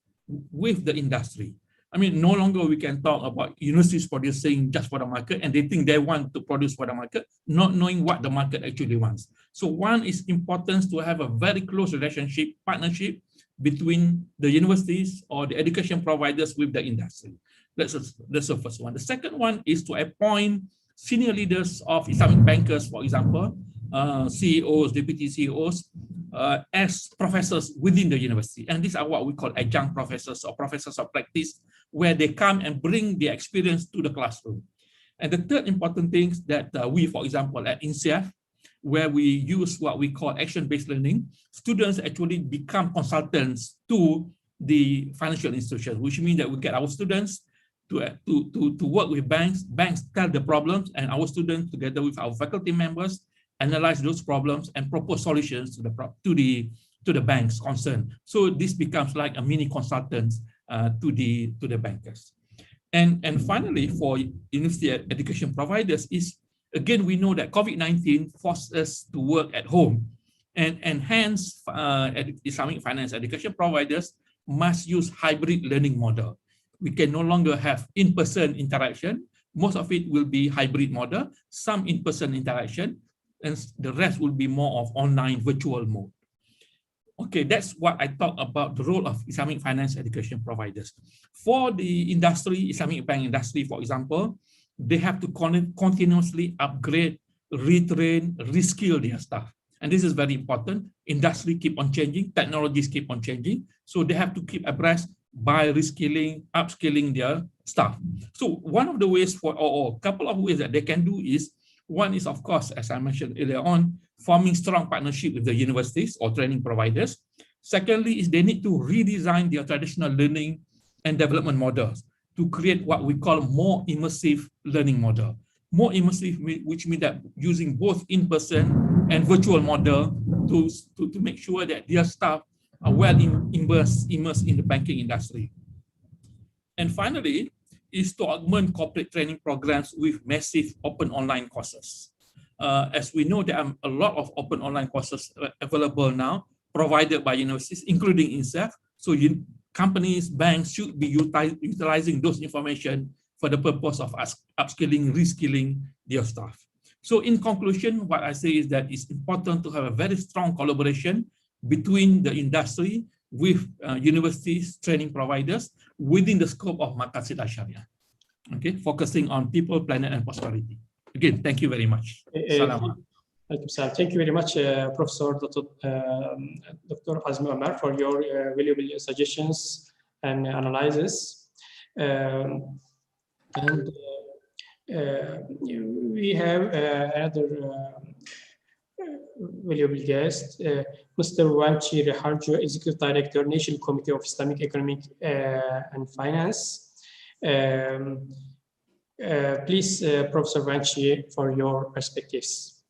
with the industry. I mean, no longer we can talk about universities producing just for the market and they think they want to produce for the market, not knowing what the market actually wants. So one is important to have a very close relationship, partnership between the universities or the education providers with the industry. That's the first one. The second one is to appoint senior leaders of Islamic bankers, for example, CEOs, deputy CEOs, as professors within the university. And these are what we call adjunct professors or professors of practice, where they come and bring the experience to the classroom. And the third important thing is that we, for example, at INSEAF, where we use what we call action-based learning, students actually become consultants to the financial institutions, which means that we get our students to work with banks. Banks tell the problems, and our students, together with our faculty members, analyze those problems and propose solutions to the banks concerned. So this becomes like a mini consultant to the bankers. And finally, for university education providers is, again, we know that COVID-19 forced us to work at home, and hence Islamic finance education providers must use hybrid learning model. We can no longer have in-person interaction. Most of it will be hybrid model, some in-person interaction, and the rest will be more of online virtual mode. Okay, that's what I talk about the role of Islamic finance education providers. For the industry, Islamic bank industry, for example, they have to continuously upgrade, retrain, reskill their staff. And this is very important. Industry keep on changing, technologies keep on changing. So they have to keep abreast by reskilling, upskilling their staff. So one of the ways or a couple of ways that they can do is, one is, of course, as I mentioned earlier on, forming strong partnership with the universities or training providers. Secondly, is they need to redesign their traditional learning and development models to create what we call more immersive learning model. More immersive, which means that using both in-person and virtual model to make sure that their staff are well immersed in the banking industry. And finally, is to augment corporate training programs with massive open online courses. As we know, there are a lot of open online courses available now, provided by universities, including INSEF. So companies, banks should be utilizing those information for the purpose of upskilling, reskilling their staff. So in conclusion, what I say is that it's important to have a very strong collaboration between the industry with universities, training providers within the scope of Maqasid Al-Sharia. Okay, focusing on people, planet, and prosperity. Again, thank you very much. Thank you very much, Professor Dr. Azmi Omar, for your valuable suggestions and analysis. We have another valuable guest, Mr. Wanchi Reharjo, Executive Director, National Committee of Islamic Economic and Finance. Please, Professor Wanchi, for your perspectives.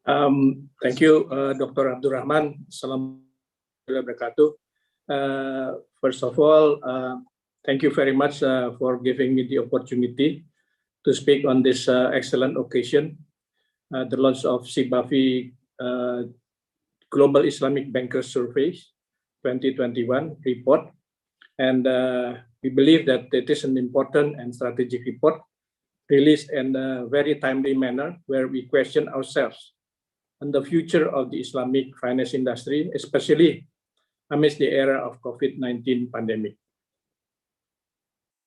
Thank you, Dr. Abdul Rahman. Assalamualaikum warahmatullahi wabarakatuh. First of all, thank you very much for giving me the opportunity to speak on this excellent occasion, the launch of CIBAFI Global Islamic Bankers Survey 2021 report. And we believe that it is an important and strategic report released in a very timely manner where we question ourselves on the future of the Islamic finance industry, especially amidst the era of COVID-19 pandemic.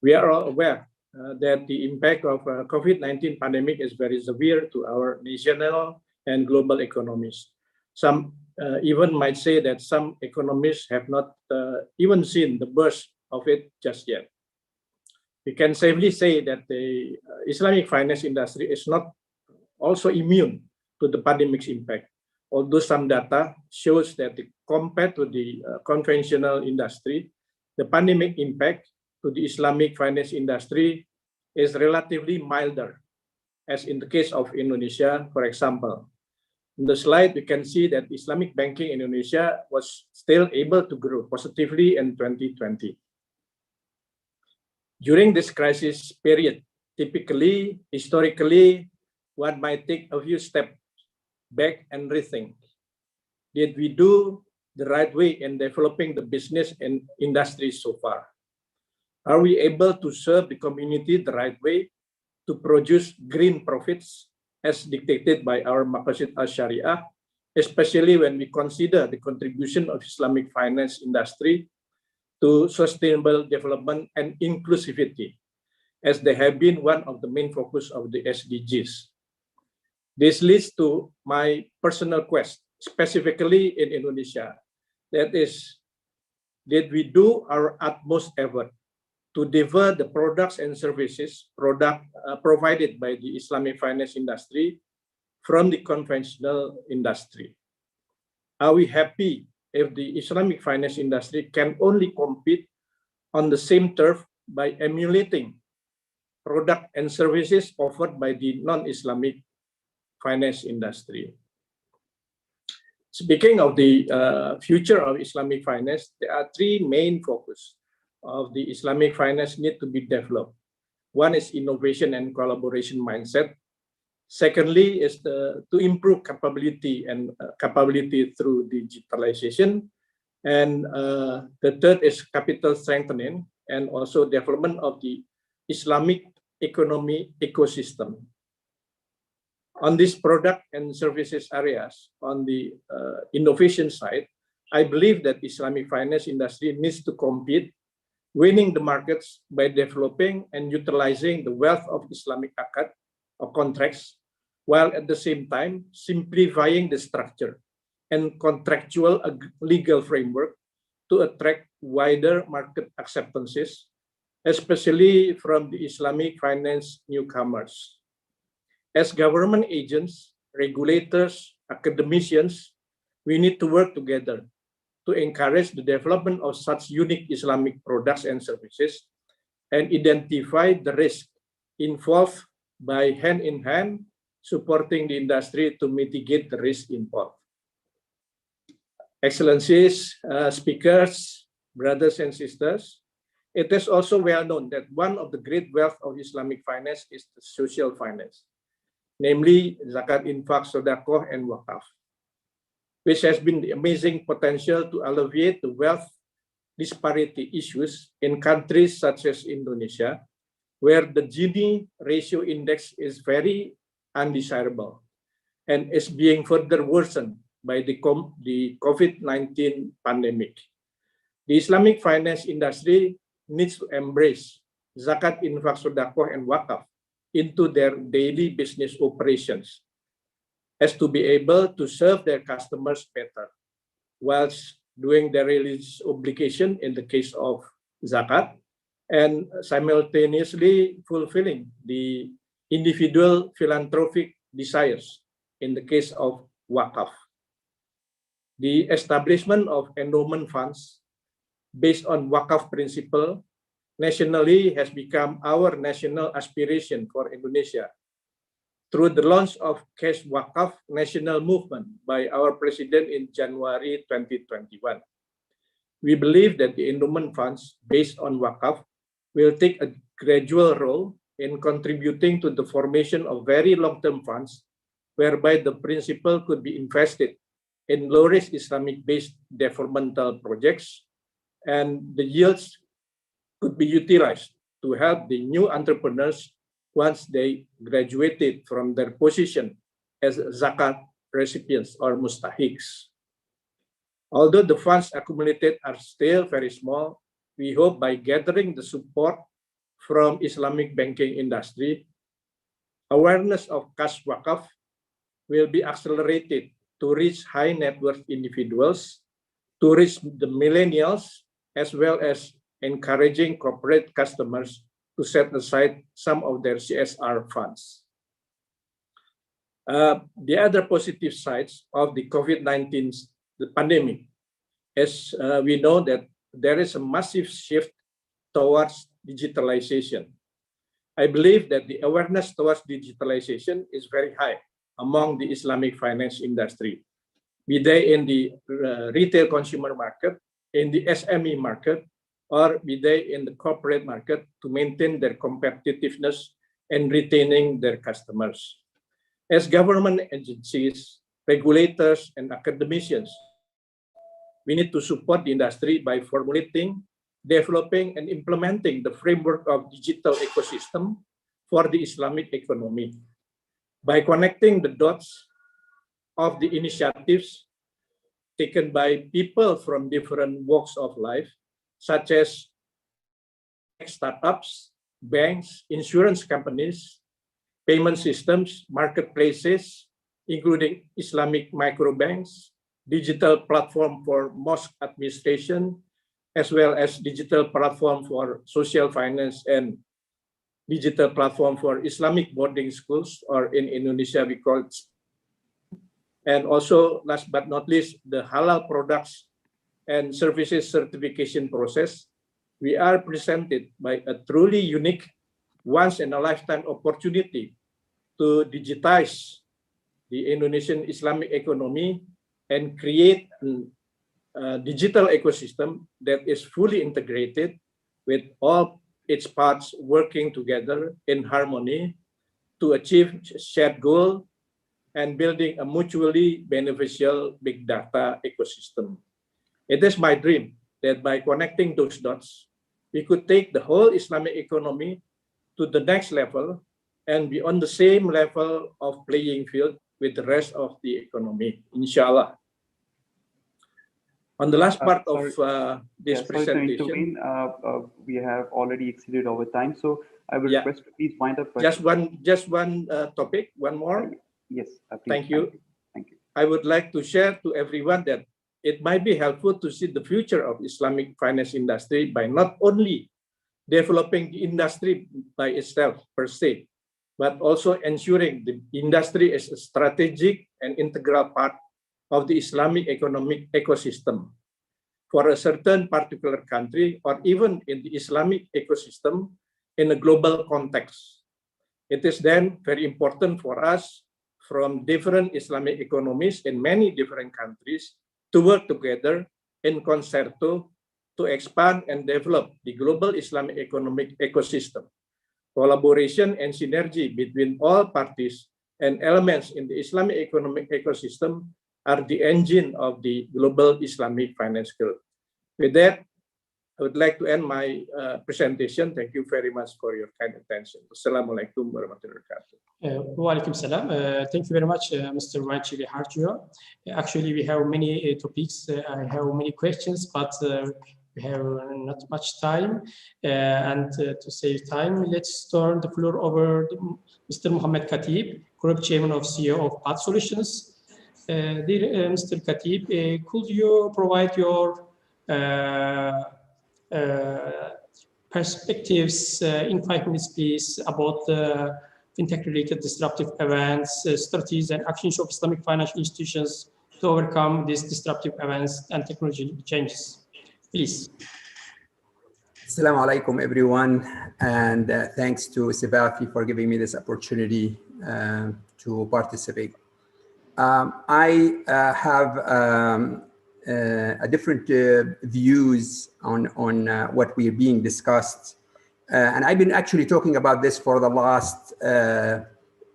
We are all aware that the impact of COVID-19 pandemic is very severe to our national and global economies. Some even might say that some economists have not even seen the burst of it just yet. We can safely say that the Islamic finance industry is not also immune to the pandemic's impact, although some data shows that compared to the conventional industry, the pandemic impact to the Islamic finance industry is relatively milder, as in the case of Indonesia, for example. In the slide, we can see that Islamic banking in Indonesia was still able to grow positively in 2020. During this crisis period, typically, historically, one might take a few steps back and rethink. Did we do the right way in developing the business and industry so far? Are we able to serve the community the right way to produce green profits as dictated by our Maqasid Al-Sharia, especially when we consider the contribution of Islamic finance industry to sustainable development and inclusivity, as they have been one of the main focus of the SDGs. This leads to my personal quest, specifically in Indonesia. That is, did we do our utmost effort to divert the products and services provided by the Islamic finance industry from the conventional industry? Are we happy if the Islamic finance industry can only compete on the same turf by emulating product and services offered by the non-Islamic finance industry? Speaking of the future of Islamic finance, there are three main focus of the Islamic finance need to be developed. One is innovation and collaboration mindset. Secondly is to improve capability through digitalization. And the third is capital strengthening and also development of the Islamic economy ecosystem. On this product and services areas, on the innovation side, I believe that Islamic finance industry needs to compete, winning the markets by developing and utilizing the wealth of Islamic akad or contracts, while at the same time simplifying the structure and contractual legal framework to attract wider market acceptances, especially from the Islamic finance newcomers. As government agents, regulators, academicians, we need to work together to encourage the development of such unique Islamic products and services and identify the risk involved by hand in hand supporting the industry to mitigate the risk involved. Excellencies, speakers, brothers and sisters, it is also well known that one of the great wealth of Islamic finance is the social finance, namely zakat, infak, sedekah, and wakaf, which has been the amazing potential to alleviate the wealth disparity issues in countries such as Indonesia, where the Gini ratio index is very undesirable and is being further worsened by the COVID-19 pandemic. The Islamic finance industry needs to embrace zakat, infak, sedekah, and wakaf into their daily business operations as to be able to serve their customers better, whilst doing their religious obligation in the case of zakat and simultaneously fulfilling the individual philanthropic desires in the case of wakaf. The establishment of endowment funds based on wakaf principle nationally has become our national aspiration for Indonesia through the launch of Cash Wakaf National Movement by our President in January 2021. We believe that the endowment funds based on wakaf will take a gradual role in contributing to the formation of very long-term funds whereby the principal could be invested in low-risk Islamic-based developmental projects and the yields could be utilized to help the new entrepreneurs once they graduated from their position as zakat recipients or mustahiks. Although the funds accumulated are still very small, we hope by gathering the support from Islamic banking industry, awareness of cash wakaf will be accelerated to reach high net worth individuals, to reach the millennials, as well as encouraging corporate customers to set aside some of their CSR funds. The other positive sides of the COVID-19 pandemic, as we know that there is a massive shift towards digitalization. I believe that the awareness towards digitalization is very high among the Islamic finance industry, be they in the retail consumer market, in the SME market, or be they in the corporate market to maintain their competitiveness and retaining their customers. As government agencies, regulators, and academicians, we need to support the industry by formulating, developing, and implementing the framework of digital ecosystem for the Islamic economy. By connecting the dots of the initiatives taken by people from different walks of life, such as startups, banks, insurance companies, payment systems, marketplaces, including Islamic microbanks, digital platform for mosque administration, as well as digital platform for social finance and digital platform for Islamic boarding schools, or in Indonesia we call it. And also, last but not least, the halal products and services certification process. We are presented by a truly unique, once-in-a-lifetime opportunity to digitize the Indonesian Islamic economy and create a digital ecosystem that is fully integrated with all its parts working together in harmony to achieve shared goal and building a mutually beneficial big data ecosystem. It is my dream that by connecting those dots, we could take the whole Islamic economy to the next level and be on the same level of playing field with the rest of the economy, inshallah. On the last part of this presentation, we have already exceeded over time, so I would request to please wind up. Just one topic, one more. Yes, please. Thank you. Thank you. I would like to share to everyone that it might be helpful to see the future of Islamic finance industry by not only developing the industry by itself per se, but also ensuring the industry is a strategic and integral part of the Islamic economic ecosystem, for a certain particular country or even in the Islamic ecosystem in a global context. It is then very important for us from different Islamic economies in many different countries to work together in concerto to expand and develop the global Islamic economic ecosystem. Collaboration and synergy between all parties and elements in the Islamic economic ecosystem are the engine of the global Islamic finance growth. With that, I would like to end my presentation. Thank you very much for your kind attention. Assalamualaikum warahmatullahi wabarakatuh. Walaikum salam. Thank you very much, Mr. Ranchili Harjo. Actually, we have many topics. I have many questions, but we have not much time. And to save time, let's turn the floor over to Mr. Mohammed Khatib, Group Chairman of CEO of Path Solutions. Dear Mr. Khatib, could you provide your perspectives in 5 minutes, please, about the fintech-related disruptive events, strategies, and actions of Islamic financial institutions to overcome these disruptive events and technology changes? Please. Assalamu alaikum, everyone, and thanks to CIBAFI for giving me this opportunity to participate. I have a different views on what we're being discussed. And I've been actually talking about this for the last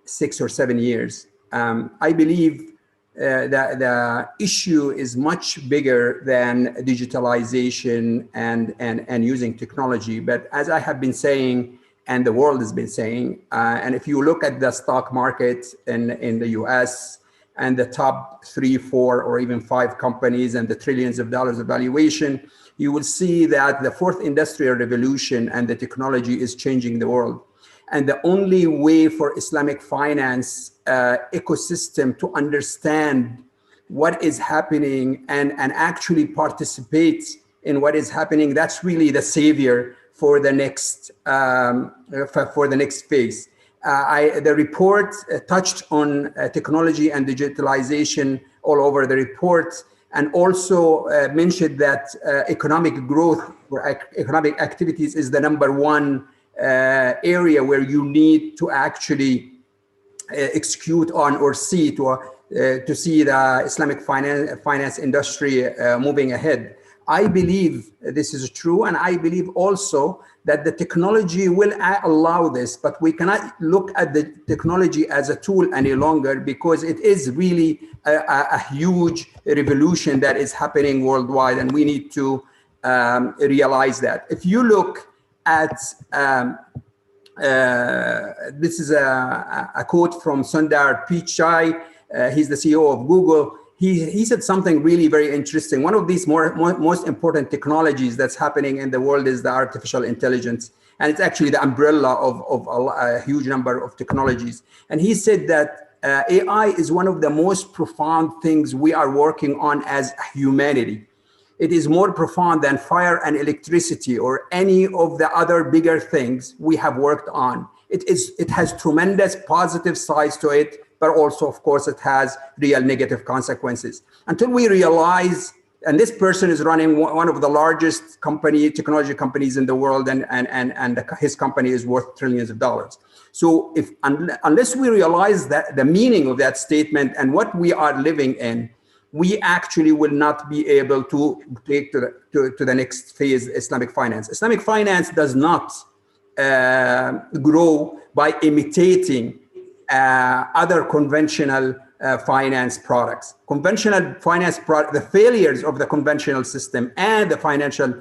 6 or 7 years. I believe that the issue is much bigger than digitalization and using technology. But as I have been saying, and the world has been saying, and if you look at the stock market in the US, and the top 3, 4, or even 5 companies and the trillions of dollars of valuation, you will see that the 4th industrial revolution and the technology is changing the world. And the only way for Islamic finance ecosystem to understand what is happening and actually participate in what is happening, that's really the savior for the next phase. The report touched on technology and digitalization all over the report, and also mentioned that economic growth or economic activities is the #1 area where you need to actually execute on or see to see the Islamic finance industry moving ahead. I believe this is true, and I believe also that the technology will allow this, but we cannot look at the technology as a tool any longer, because it is really a huge revolution that is happening worldwide, and we need to realize that. If you look at, this is a quote from Sundar Pichai, he's the CEO of Google. He said something really very interesting. One of these most important technologies that's happening in the world is the artificial intelligence. And it's actually the umbrella of a huge number of technologies. And he said that AI is one of the most profound things we are working on as humanity. It is more profound than fire and electricity or any of the other bigger things we have worked on. It has tremendous positive sides to it, but also, of course, it has real negative consequences. Until we realize, and this person is running one of the largest technology companies in the world, and his company is worth trillions of dollars. So unless we realize that the meaning of that statement and what we are living in, we actually will not be able to take to the next phase Islamic finance. Islamic finance does not grow by imitating other conventional finance products. Conventional finance the failures of the conventional system and the financial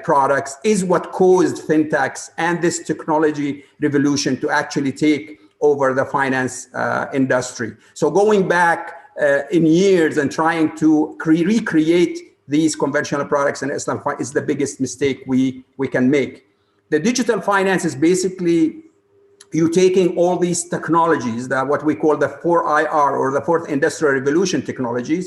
products is what caused fintechs and this technology revolution to actually take over the finance industry. So going back in years and trying to recreate these conventional products in Islam is the biggest mistake we can make. The digital finance is basically you taking all these technologies, what we call the 4IR or the 4th industrial revolution technologies,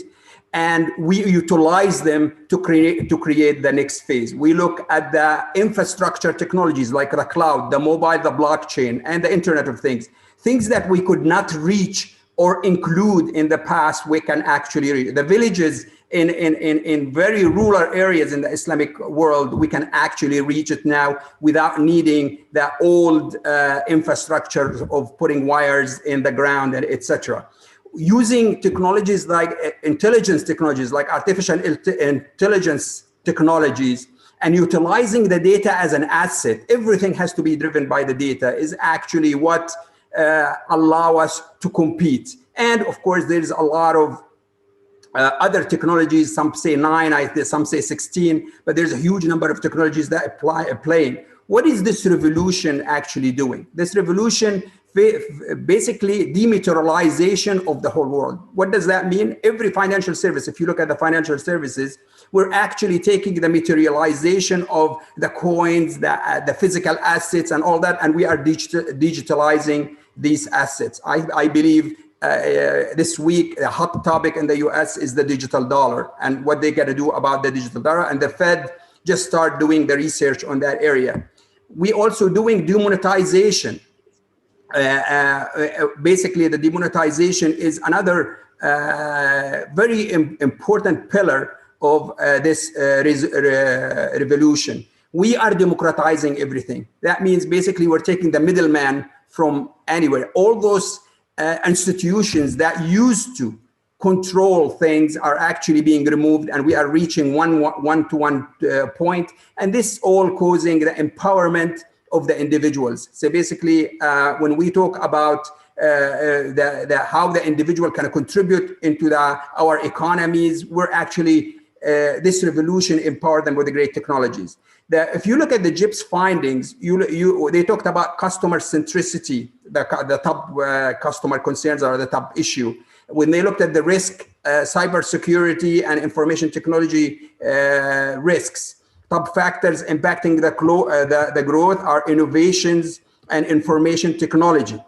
and we utilize them to create the next phase. We look at the infrastructure technologies like the cloud, the mobile, the blockchain, and the Internet of Things. Things that we could not reach or include in the past, we can actually reach. The villages in very rural areas in the Islamic world, we can actually reach it now without needing the old infrastructure of putting wires in the ground and etc. Using technologies like intelligence technologies, like artificial intelligence technologies, and utilizing the data as an asset, everything has to be driven by the data, is actually what allow us to compete. And of course, there's a lot of other technologies, some say 9, some say 16, but there's a huge number of technologies that are playing. What is this revolution actually doing? This revolution, basically dematerialization of the whole world. What does that mean? Every financial service, if you look at the financial services, we're actually taking the materialization of the coins, the physical assets and all that, and we are digitalizing these assets. I believe this week, a hot topic in the US is the digital dollar and what they got to do about the digital dollar. And the Fed just started doing the research on that area. We also doing demonetization. Basically, the demonetization is another very important pillar of this revolution. We are democratizing everything. That means basically we're taking the middleman from anywhere. All those institutions that used to control things are actually being removed, and we are reaching one-to-one point, and this all causing the empowerment of the individuals. So basically, when we talk about how the individual can contribute into our economies, we're actually this revolution empower them with the great technologies. If you look at the GIBS findings, they talked about customer centricity, the top customer concerns are the top issue. When they looked at the risk, cybersecurity and information technology risks, top factors impacting the growth are innovations and information technology.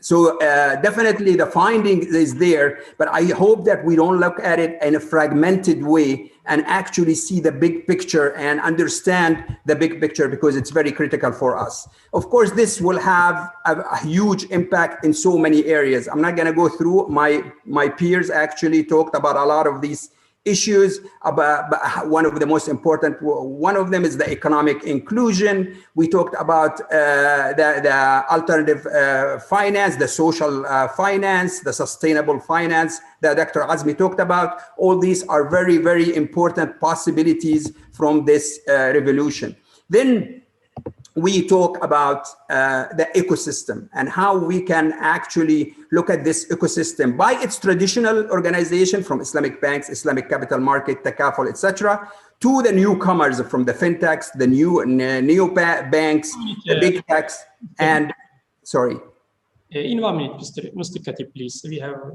So definitely the finding is there, but I hope that we don't look at it in a fragmented way and actually see the big picture and understand the big picture, because it's very critical for us. Of course, this will have a huge impact in so many areas. I'm not going to go through. My peers actually talked about a lot of these issues, but one of the most important, one of them is the economic inclusion. We talked about the alternative finance, the social finance, the sustainable finance that Dr. Azmi talked about. All these are very, very important possibilities from this revolution. Then we talk about the ecosystem and how we can actually look at this ecosystem by its traditional organization, from Islamic banks, Islamic capital market, takaful, etc., to the newcomers from the fintechs, the neo banks, the big techs, and sorry. In 1 minute, Mr. Khatib, please. We have.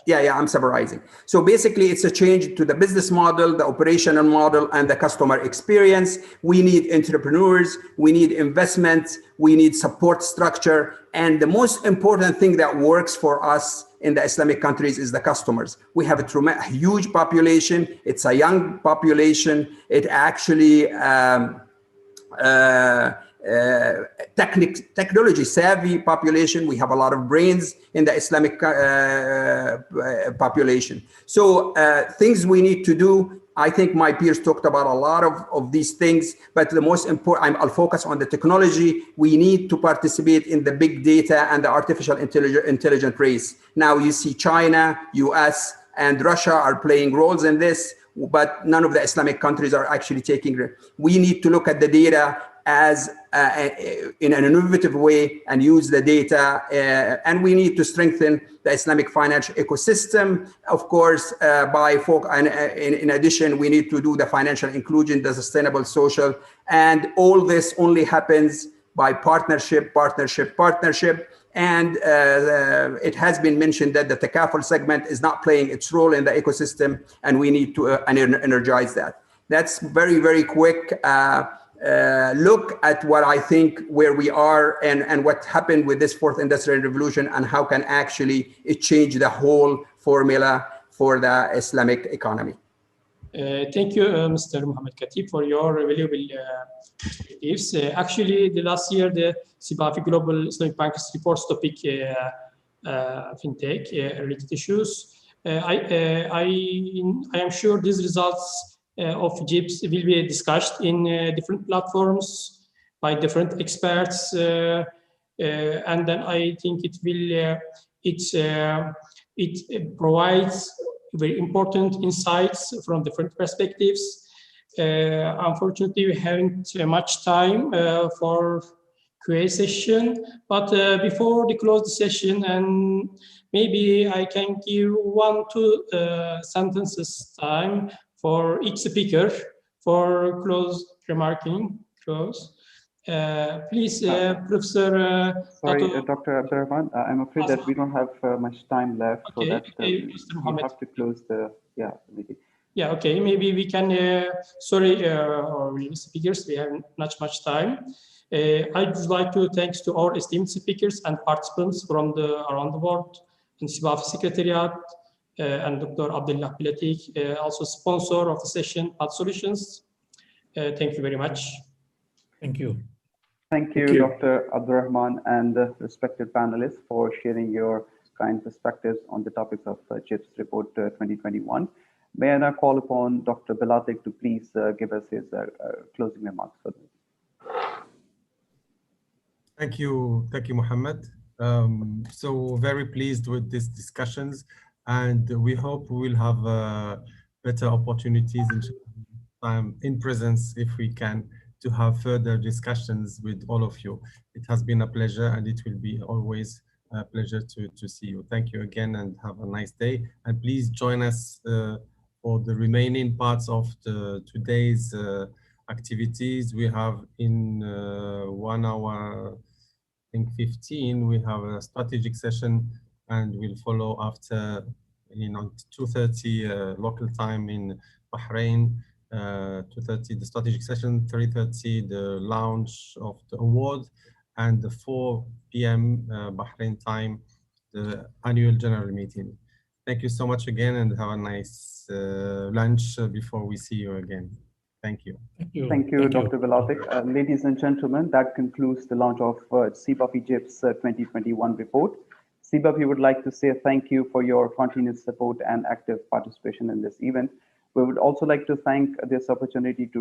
Yeah, I'm summarizing. So basically, it's a change to the business model, the operational model, and the customer experience. We need entrepreneurs, we need investments, we need support structure. And the most important thing that works for us in the Islamic countries is the customers. We have a huge population. It's a young population. It actually technology savvy population. We have a lot of brains in the Islamic population. So things we need to do, I think my peers talked about a lot of these things, but the most important, I'll focus on the technology. We need to participate in the big data and the artificial intelligence race. Now you see China, US, and Russia are playing roles in this, but none of the Islamic countries are actually taking it. We need to look at the data as in an innovative way and use the data, and we need to strengthen the Islamic financial ecosystem, of course, in addition, we need to do the financial inclusion, the sustainable social, and all this only happens by partnership. And it has been mentioned that the takaful segment is not playing its role in the ecosystem, and we need to energize that. That's very, very quick look at what I think where we are and what happened with this fourth industrial revolution and how can actually it change the whole formula for the Islamic economy. Thank you, Mr. Mohammed Khatib, for your valuable perspectives. Actually, the last year, the CIBAFI Global Islamic Bankers reports topic fintech related issues I am sure these results of GIBS will be discussed in different platforms by different experts, and then I think it will it provides very important insights from different perspectives. Unfortunately, we haven't much time for QA session, but before we close the session, and maybe I can give 1-2 sentences time for each speaker for close remarking. Please, Professor. Sorry, Dr. Abdurrahman, I'm afraid that we don't have much time left, so that we have to close the meeting. Yeah, okay, maybe we can, sorry, our speakers, we have not much time. I'd like to thanks to our esteemed speakers and participants from around the world, and CIBAFI Secretariat, and Dr. Abdullah Pilatik, also sponsor of the session, Path Solutions. Thank you very much. Thank you. Thank you, Dr. Abdurrahman and the respected panelists for sharing your kind perspectives on the topics of GIBS Report 2021. May I now call upon Dr. Pilatik to please give us his closing remarks for this. Thank you, Mohammed. So very pleased with these discussions, and we hope we will have better opportunities in presence, if we can, to have further discussions with all of you. It has been a pleasure, and it will be always a pleasure to see you. Thank you again, and have a nice day. And please join us for the remaining parts of today's activities. We have in 1 hour, I think 15, we have a strategic session, and we'll follow after 2:30 local time in Bahrain. 2:30 the strategic session, 3:30 the launch of the award, and the 4 p.m. Bahrain time, the annual general meeting. Thank you so much again, and have a nice lunch before we see you again. Thank you. Thank you, Dr. Pilatik. Ladies and gentlemen, that concludes the launch of CIBAFI GIBS 2021 report. CIBAFI would like to say thank you for your continuous support and active participation in this event. We would also like to thank this opportunity to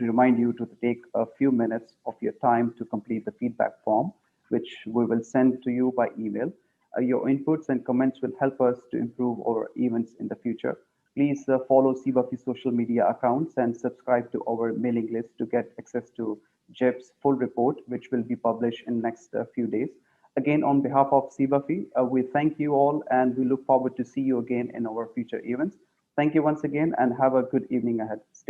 remind you to take a few minutes of your time to complete the feedback form, which we will send to you by email. Your inputs and comments will help us to improve our events in the future. Please follow CIBAFI social media accounts and subscribe to our mailing list to get access to GIBS full report, which will be published in next few days. Again, on behalf of CIBAFI, we thank you all, and we look forward to see you again in our future events. Thank you once again, and have a good evening ahead. Stay